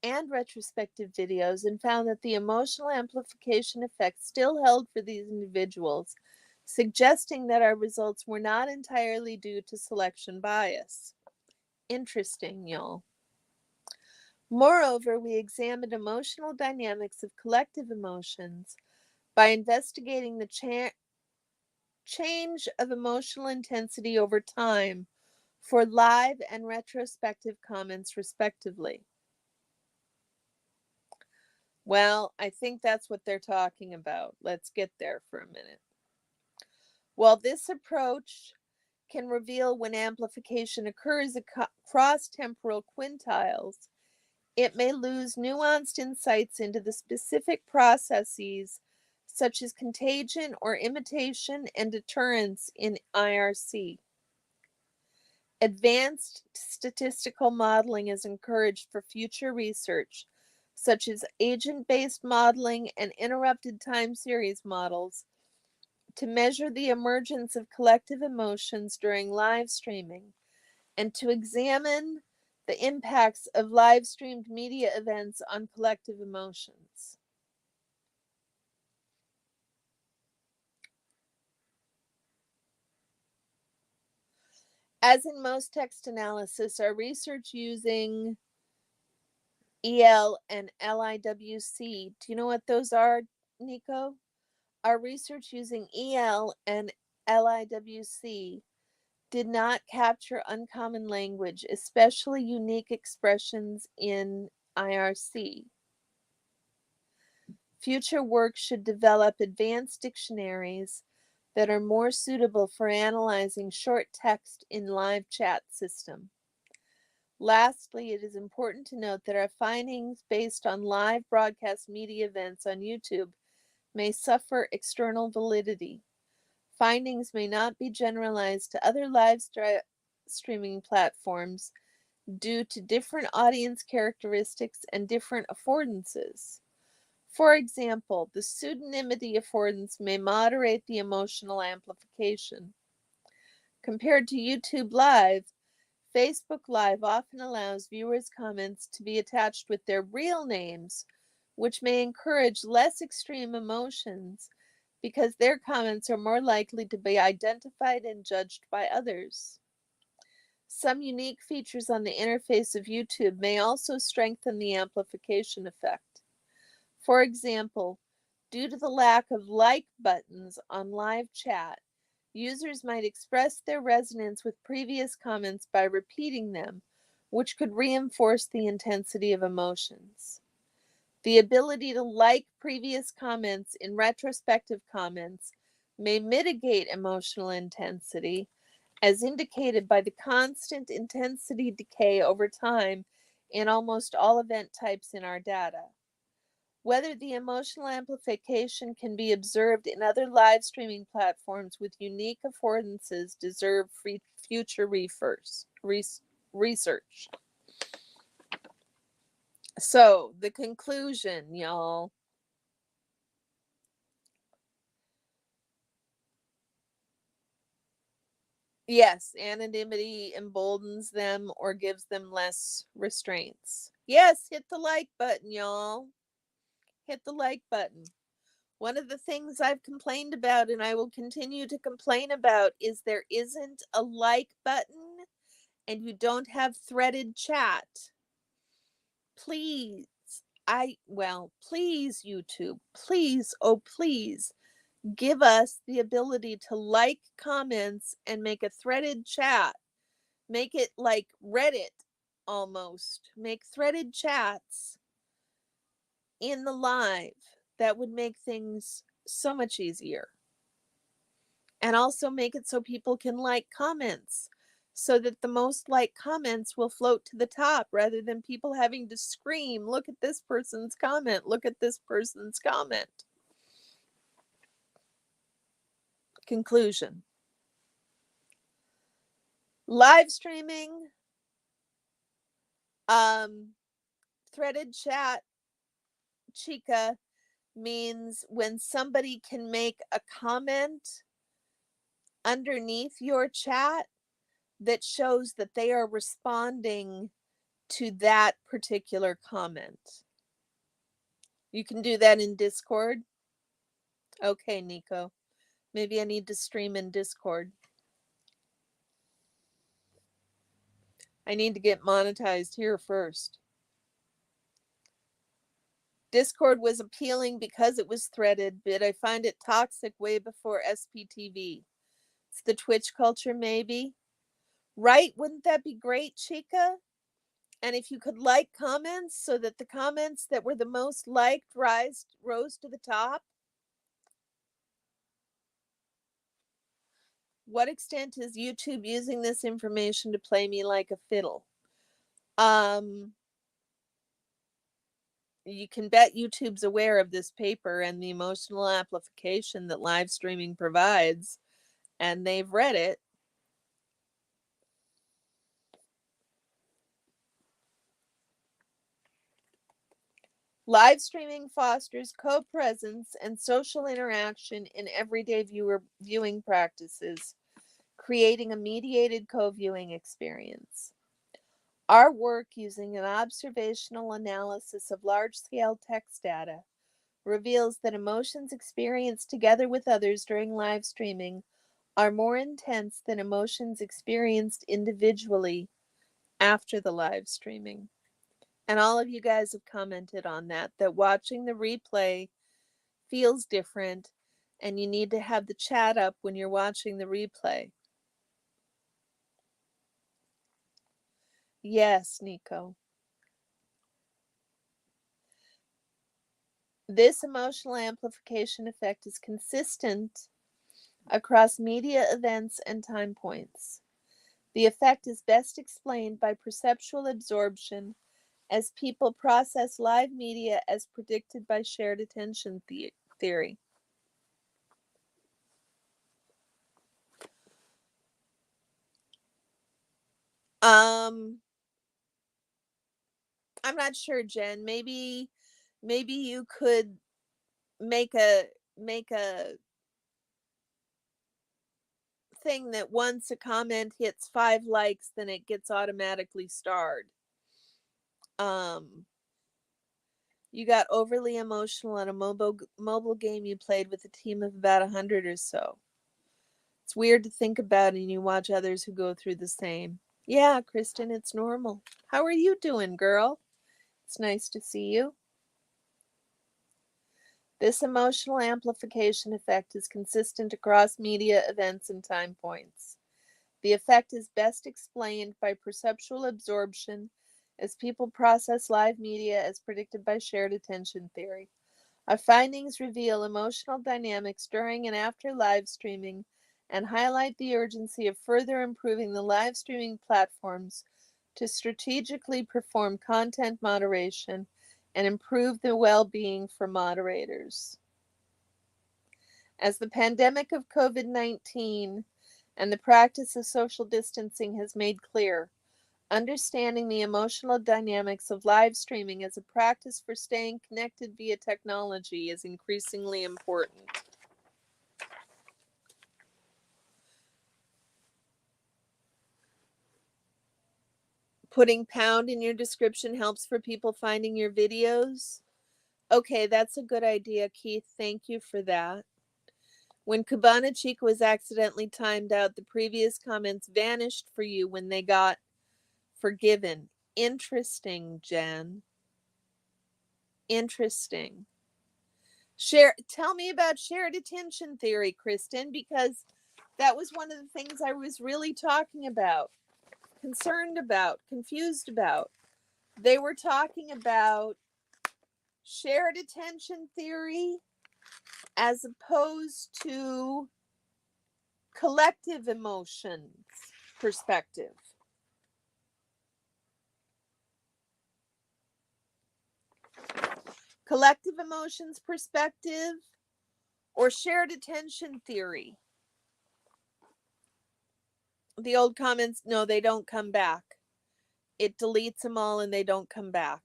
and retrospective videos and found that the emotional amplification effect still held for these individuals, suggesting that our results were not entirely due to selection bias. Interesting, y'all. Moreover, we examined emotional dynamics of collective emotions by investigating the change of emotional intensity over time for live and retrospective comments, respectively. Well, I think that's what they're talking about. Let's get there for a minute. While this approach can reveal when amplification occurs across temporal quintiles, it may lose nuanced insights into the specific processes such as contagion or imitation and deterrence in IRC. Advanced statistical modeling is encouraged for future research, such as agent-based modeling and interrupted time series models, to measure the emergence of collective emotions during live streaming and to examine the impacts of live streamed media events on collective emotions. As in most text analysis, our research using EL and LIWC, do you know what those are, Nico? Our research using EL and LIWC did not capture uncommon language, especially unique expressions in IRC. Future work should develop advanced dictionaries that are more suitable for analyzing short text in live chat system. Lastly, it is important to note that our findings based on live broadcast media events on YouTube may suffer external validity. Findings may not be generalized to other live streaming platforms due to different audience characteristics and different affordances. For example, the pseudonymity affordance may moderate the emotional amplification. Compared to YouTube Live, Facebook Live often allows viewers' comments to be attached with their real names, which may encourage less extreme emotions because their comments are more likely to be identified and judged by others. Some unique features on the interface of YouTube may also strengthen the amplification effect. For example, due to the lack of like buttons on live chat, users might express their resonance with previous comments by repeating them, which could reinforce the intensity of emotions. The ability to like previous comments in retrospective comments may mitigate emotional intensity, as indicated by the constant intensity decay over time in almost all event types in our data. Whether the emotional amplification can be observed in other live streaming platforms with unique affordances deserve future research. So, the conclusion, y'all. Yes, anonymity emboldens them or gives them less restraints. Yes, hit the like button, y'all. Hit the like button. One of the things I've complained about, and I will continue to complain about, is there isn't a like button and you don't have threaded chat. Please, please, YouTube, please, oh, please, give us the ability to like comments and make a threaded chat. Make it like Reddit almost. Make threaded chats in the live. That would make things so much easier. And also make it so people can like comments, so that the most like comments will float to the top rather than people having to scream, look at this person's comment, look at this person's comment. Conclusion. Live streaming, threaded chat, Chica, means when somebody can make a comment underneath your chat that shows that they are responding to that particular comment. You can do that in Discord. Okay, Nico. Maybe I need to stream in Discord. I need to get monetized here first. Discord was appealing because it was threaded, but I find it toxic way before SPTV. It's the Twitch culture, maybe. Right? Wouldn't that be great, Chica? And if you could like comments so that the comments that were the most liked rose to the top. What extent is YouTube using this information to play me like a fiddle? You can bet YouTube's aware of this paper and the emotional amplification that live streaming provides, and they've read it. Live streaming fosters co-presence and social interaction in everyday viewing practices, creating a mediated co-viewing experience. Our work using an observational analysis of large-scale text data reveals that emotions experienced together with others during live streaming are more intense than emotions experienced individually after the live streaming. And all of you guys have commented on that watching the replay feels different, and you need to have the chat up when you're watching the replay. Yes, Nico. This emotional amplification effect is consistent across media events and time points. The effect is best explained by perceptual absorption as people process live media as predicted by shared attention theory. I'm not sure, Jen. Maybe you could make a thing that once a comment hits 5 likes, then it gets automatically starred. You got overly emotional at a mobile game you played with a team of about 100 or so. It's weird to think about, and you watch others who go through the same. Yeah, Kristen, it's normal. How are you doing, girl? It's nice to see you. This emotional amplification effect is consistent across media events and time points. The effect is best explained by perceptual absorption as people process live media as predicted by shared attention theory. Our findings reveal emotional dynamics during and after live streaming and highlight the urgency of further improving the live streaming platforms to strategically perform content moderation and improve the well-being for moderators. As the pandemic of COVID-19 and the practice of social distancing has made clear, understanding the emotional dynamics of live streaming as a practice for staying connected via technology is increasingly important. Putting pound in your description helps for people finding your videos. Okay, that's a good idea, Keith. Thank you for that. When Cabana Chica was accidentally timed out, the previous comments vanished for you when they got forgiven. Interesting, Jen. Interesting. Tell me about shared attention theory, Kristen, because that was one of the things I was really talking about, concerned about, confused about. They were talking about shared attention theory as opposed to collective emotions perspective. Collective emotions perspective or shared attention theory. The old comments, no, they don't come back. It deletes them all and they don't come back.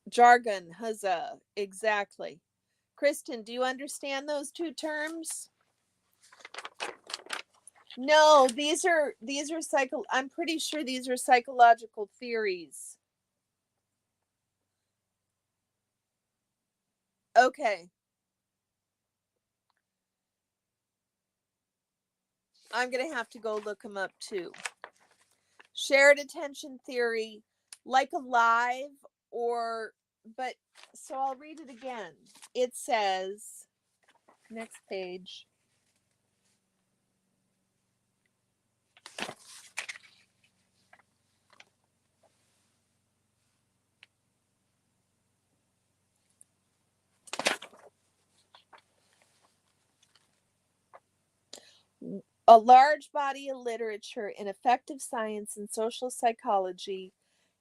Jargon, huzzah, exactly. Kristen, do you understand those two terms? No, these are I'm pretty sure these are psychological theories. Okay. I'm going to have to go look them up too. Shared attention theory, like alive, but so I'll read it again. It says, next page. A large body of literature in affective science and social psychology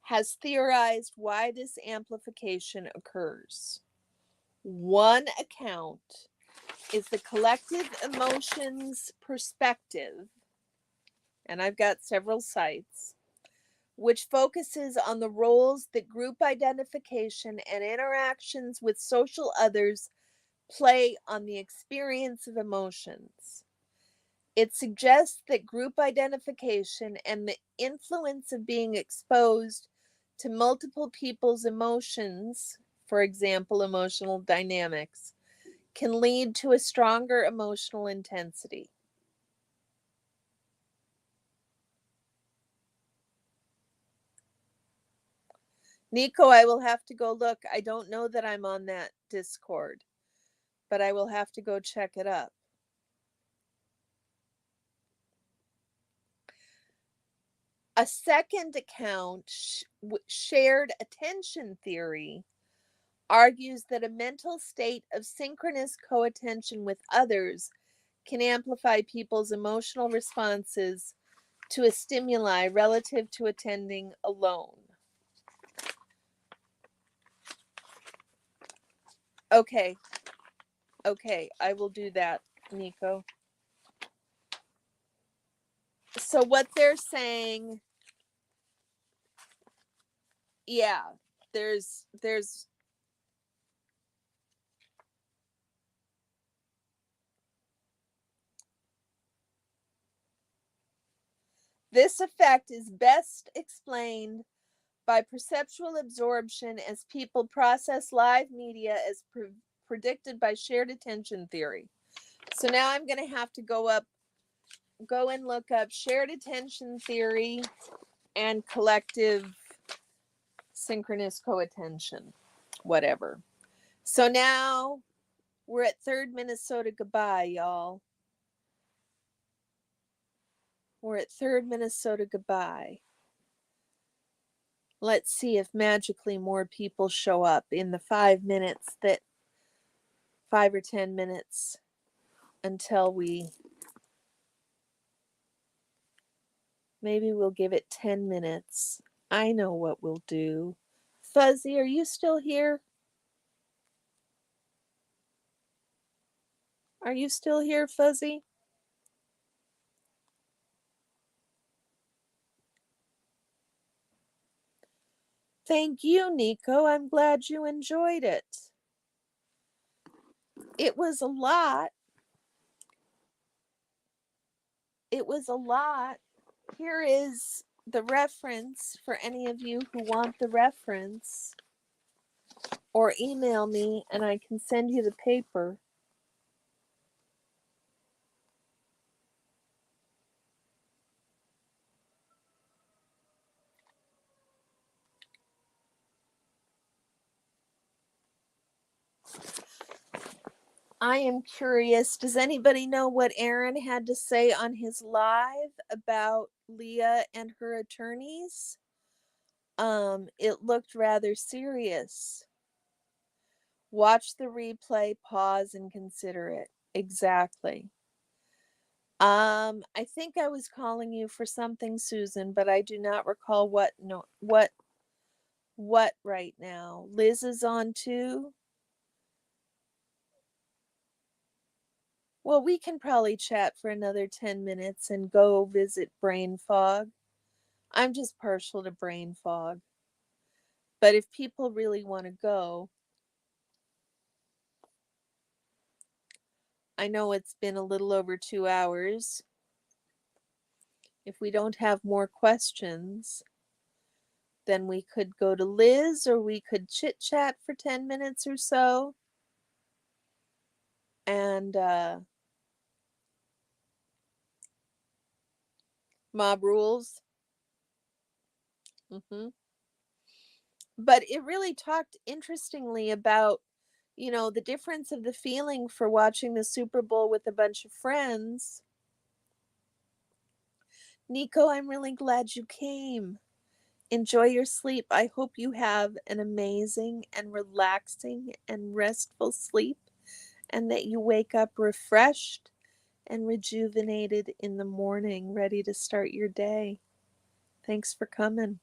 has theorized why this amplification occurs. One account is the collective emotions perspective, and I've got several sites, which focuses on the roles that group identification and interactions with social others play on the experience of emotions. It suggests that group identification and the influence of being exposed to multiple people's emotions, for example, emotional dynamics, can lead to a stronger emotional intensity. Nico, I will have to go look. I don't know that I'm on that Discord, but I will have to go check it up. A second account, shared attention theory, argues that a mental state of synchronous co-attention with others can amplify people's emotional responses to a stimuli relative to attending alone. Okay, I will do that, Nico. So what they're saying, yeah, there's this effect is best explained by perceptual absorption as people process live media as predicted by shared attention theory. So now I'm going to have to go and look up shared attention theory and collective synchronous co-attention, whatever. So now we're at 3rd Minnesota goodbye, y'all. We're at 3rd Minnesota goodbye. Let's see if magically more people show up in the 5 or 10 minutes until maybe we'll give it 10 minutes. I know what we'll do. Fuzzy, are you still here? Are you still here, Fuzzy? Thank you, Nico. I'm glad you enjoyed it. It was a lot. It was a lot. Here is the reference for any of you who want the reference. or email me and I can send you the paper. I am curious, does anybody know what Aaron had to say on his live about Leah and her attorneys? It looked rather serious. Watch the replay, pause, and consider it. Exactly. I think I was calling you for something, Susan, but I do not recall what. No, what right now. Liz is on too. Well, we can probably chat for another 10 minutes and go visit brain fog. I'm just partial to brain fog. But if people really want to go, I know it's been a little over 2 hours. If we don't have more questions, then we could go to Liz or we could chit chat for 10 minutes or so. And mob rules. Mm-hmm. But it really talked interestingly about, the difference of the feeling for watching the Super Bowl with a bunch of friends. Nico, I'm really glad you came. Enjoy your sleep. I hope you have an amazing and relaxing and restful sleep, and that you wake up refreshed and rejuvenated in the morning, ready to start your day. Thanks for coming.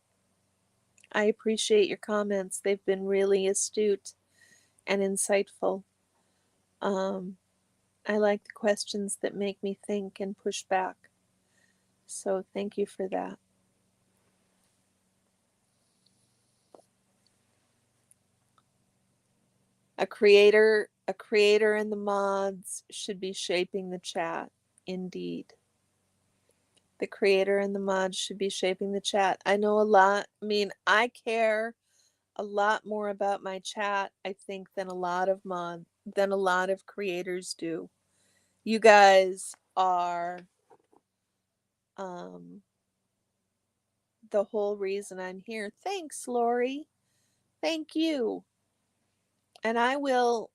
I appreciate your comments. They've been really astute and insightful. I like the questions that make me think and push back. So thank you for that. A creator and the mods should be shaping the chat. Indeed. The creator and the mods should be shaping the chat. I know a lot. I care a lot more about my chat, I think, than a lot of creators do. You guys are the whole reason I'm here. Thanks, Lori. Thank you. And I will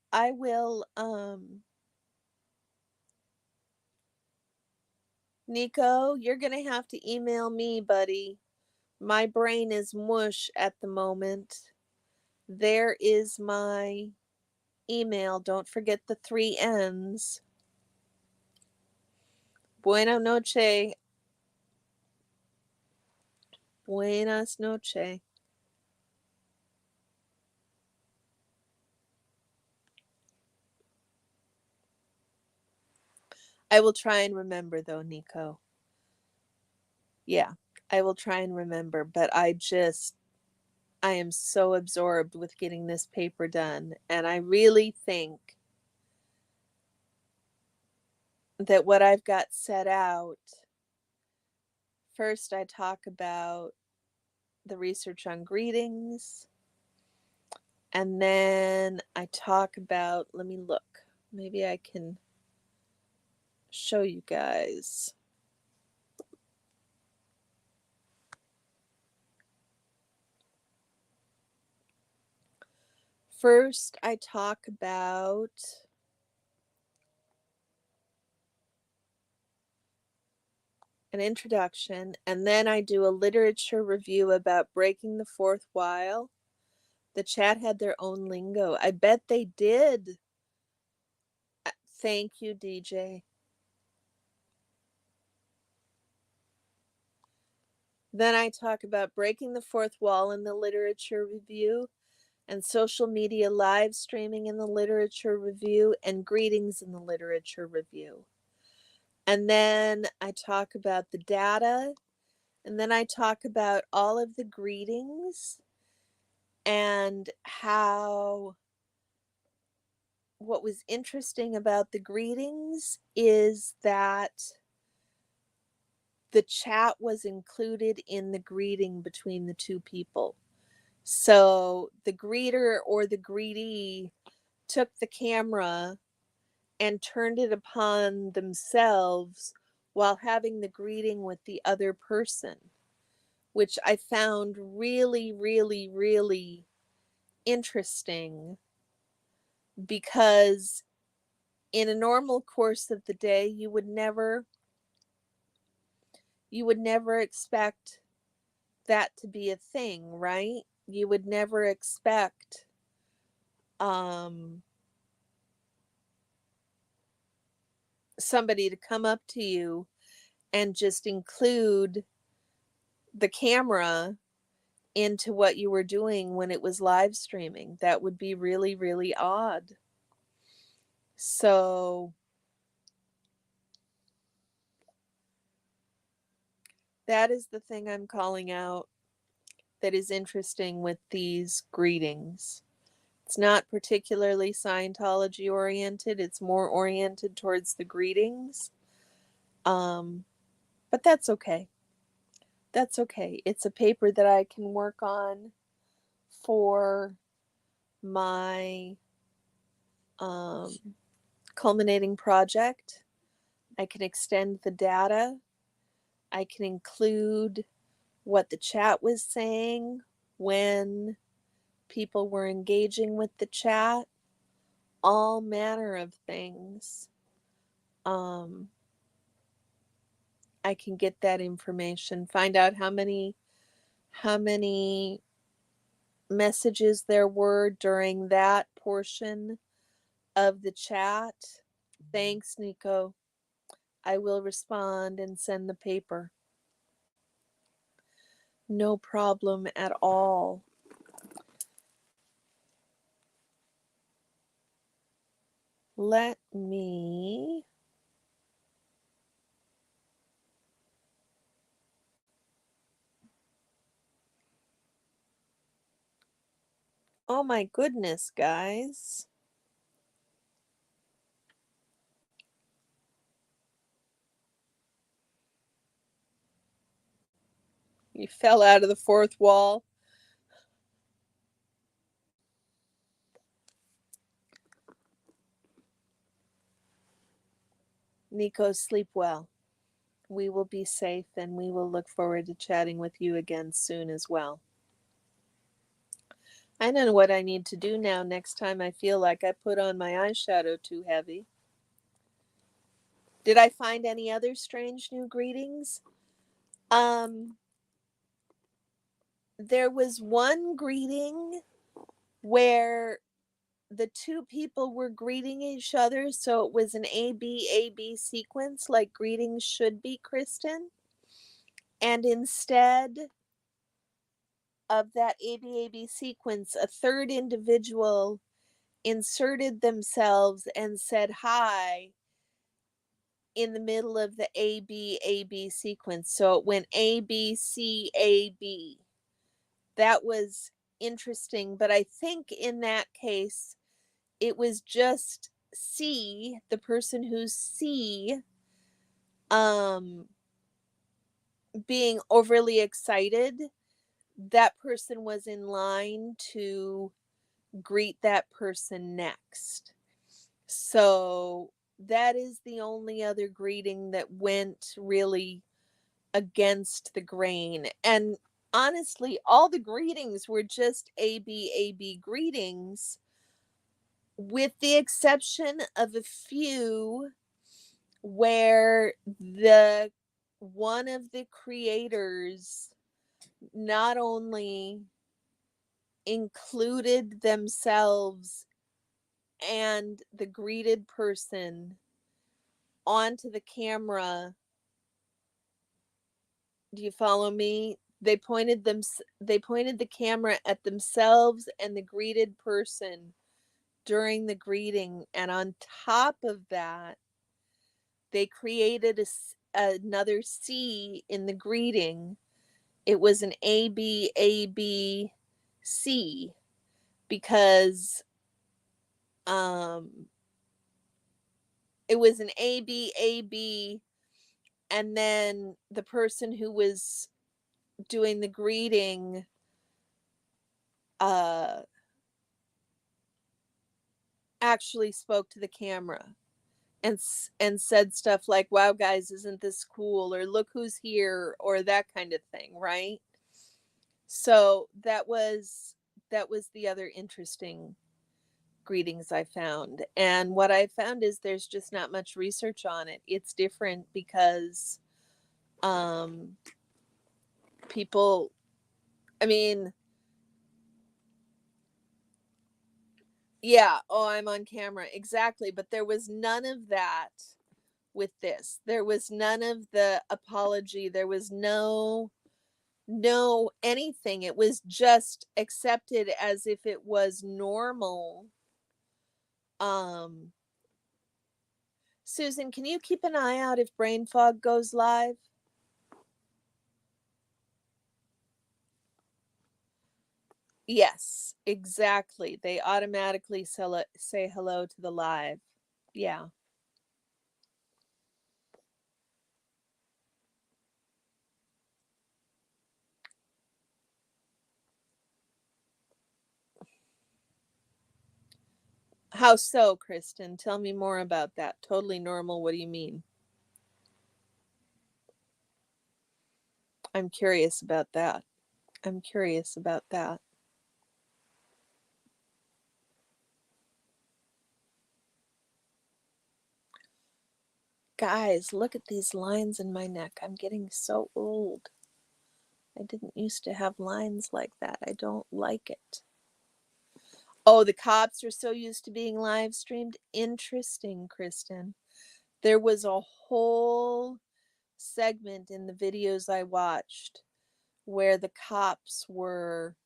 Nico, you're going to have to email me, buddy. My brain is mush at the moment. There is my email. Don't forget the 3 N's. Buena noche. Buenas noche. I will try and remember, though, Nico. Yeah, I will try and remember, but I am so absorbed with getting this paper done. And I really think that what I've got set out, first I talk about the research on greetings, and then I talk about, let me look, maybe I can show you guys. First, I talk about an introduction, and then I do a literature review about breaking the fourth wall. The chat had their own lingo. I bet they did. Thank you, DJ. Then I talk about breaking the fourth wall in the literature review, and social media live streaming in the literature review, and greetings in the literature review. And then I talk about the data, and then I talk about all of the greetings and how what was interesting about the greetings is that the chat was included in the greeting between the two people. So the greeter or the greetee took the camera and turned it upon themselves while having the greeting with the other person, which I found really, really, really interesting, because in a normal course of the day, you would never expect that to be a thing, right? You would never expect somebody to come up to you and just include the camera into what you were doing when it was live streaming. That would be really, really odd. So that is the thing I'm calling out that is interesting with these greetings. It's not particularly Scientology oriented, it's more oriented towards the greetings. But that's okay. That's okay. It's a paper that I can work on for my culminating project. I can extend the data. I can include what the chat was saying when people were engaging with the chat, all manner of things. I can get that information, find out how many messages there were during that portion of the chat. Thanks, Nico. I will respond and send the paper. No problem at all. Let me oh my goodness, guys. You fell out of the fourth wall. Nico, sleep well. We will be safe, and we will look forward to chatting with you again soon as well. I know what I need to do now next time I feel like I put on my eyeshadow too heavy. Did I find any other strange new greetings? There was one greeting where the two people were greeting each other, so it was an A-B sequence, like greetings should be, Kristen. And instead of that A-B sequence, a third individual inserted themselves and said hi in the middle of the A-B sequence. So it went A-B-C-A-B. That was interesting, but I think in that case, it was just C, the person who's C, being overly excited. That person was in line to greet that person next. So that is the only other greeting that went really against the grain. And honestly, all the greetings were just A-B greetings, with the exception of a few where the one of the creators not only included themselves and the greeted person onto the camera. Do you follow me? They pointed the camera at themselves and the greeted person during the greeting, and on top of that, they created another C in the greeting. It was an A-B C, because it was an A-B, and then the person who was doing the greeting uh, actually spoke to the camera and said stuff like, "Wow, guys, isn't this cool?" or "Look who's here," or that kind of thing, right? So that was the other interesting greetings I found. And what I found is there's just not much research on it. It's different because um people, I mean, yeah, oh, I'm on camera. Exactly, but there was none of that with this. There was none of the apology. There was no anything. It was just accepted as if it was normal. um Susan, can you keep an eye out if brain fog goes live? Yes, exactly. They automatically say hello to the live. Yeah. How so, Kristen? Tell me more about that. Totally normal. What do you mean? I'm curious about that. I'm curious about that. Guys, look at these lines in my neck. I'm getting so old. I didn't used to have lines like that. I don't like it. Oh, the cops are so used to being live streamed. Interesting, Kristen. There was a whole segment in the videos I watched where the cops were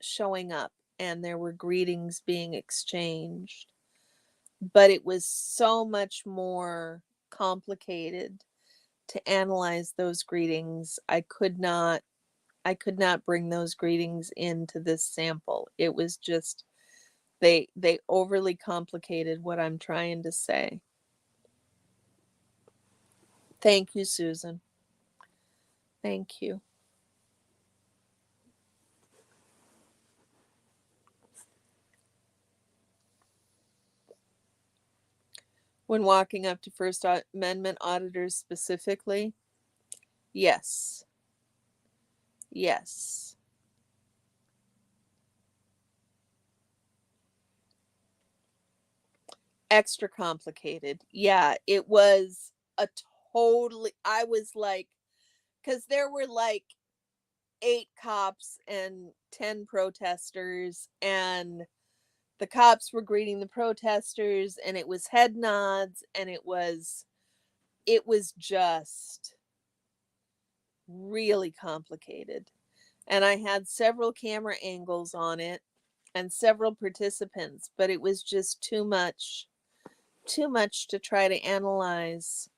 showing up and there were greetings being exchanged. But it was so much more complicated to analyze those greetings. I could not bring those greetings into this sample. It was just they overly complicated what I'm trying to say. Thank you, Susan. Thank you. When walking up to First Amendment auditors specifically, yes. Yes. Extra complicated. Yeah, it was a totally, I was like, because there were like 8 cops and 10 protesters, and the cops were greeting the protesters, and it was head nods, and it was just really complicated. And I had several camera angles on it and several participants, but it was just too much to try to analyze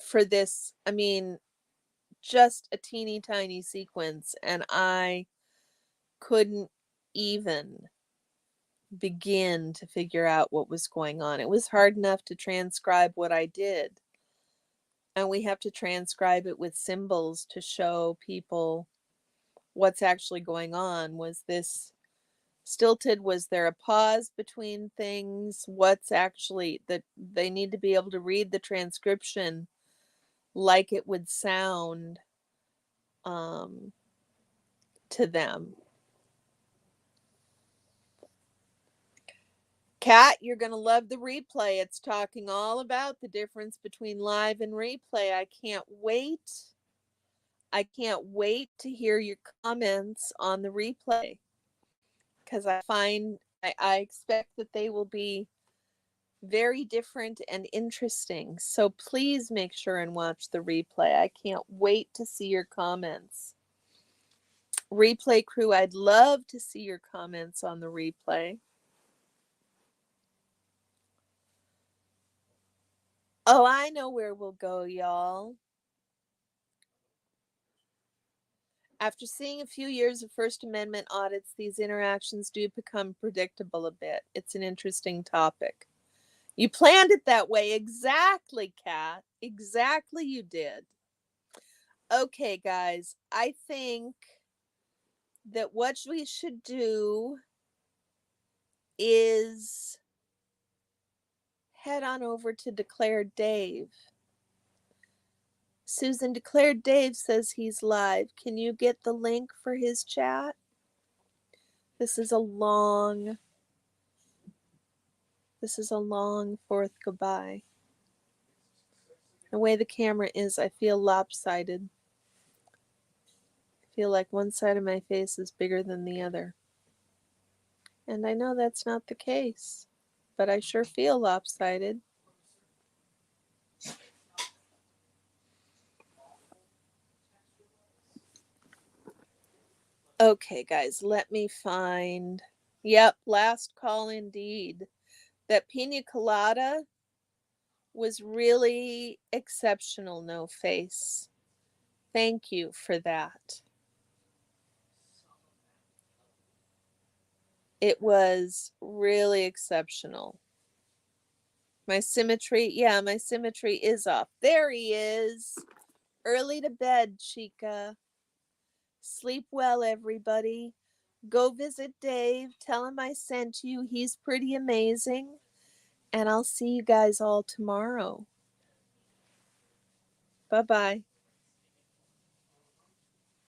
for this. I mean, just a teeny tiny sequence, and I couldn't even begin to figure out what was going on. It was hard enough to transcribe what I did, and we have to transcribe it with symbols to show people what's actually going on. Was this stilted? Was there a pause between things? What's actually that they need to be able to read the transcription like it would sound um, to them. Kat, you're going to love the replay. It's talking all about the difference between live and replay. I can't wait. I can't wait to hear your comments on the replay because I expect that they will be very different and interesting. So please make sure and watch the replay. I can't wait to see your comments. Replay crew, I'd love to see your comments on the replay. Oh, I know where we'll go, y'all. After seeing a few years of First Amendment audits, these interactions do become predictable a bit. It's an interesting topic. You planned it that way. Exactly, Kat. Exactly, you did. Okay, guys, I think that what we should do is head on over to Declared Dave. Susan, Declared Dave says he's live. Can you get the link for his chat? This is a long fourth goodbye. The way the camera is, I feel lopsided. I feel like one side of my face is bigger than the other. And I know that's not the case, but I sure feel lopsided. Okay, guys, let me find. Yep, last call indeed. That pina colada was really exceptional, No Face. Thank you for that. It was really exceptional. My symmetry is off. There he is. Early to bed, Chica. Sleep well, everybody. Go visit Dave. Tell him I sent you. He's pretty amazing. And I'll see you guys all tomorrow. Bye-bye.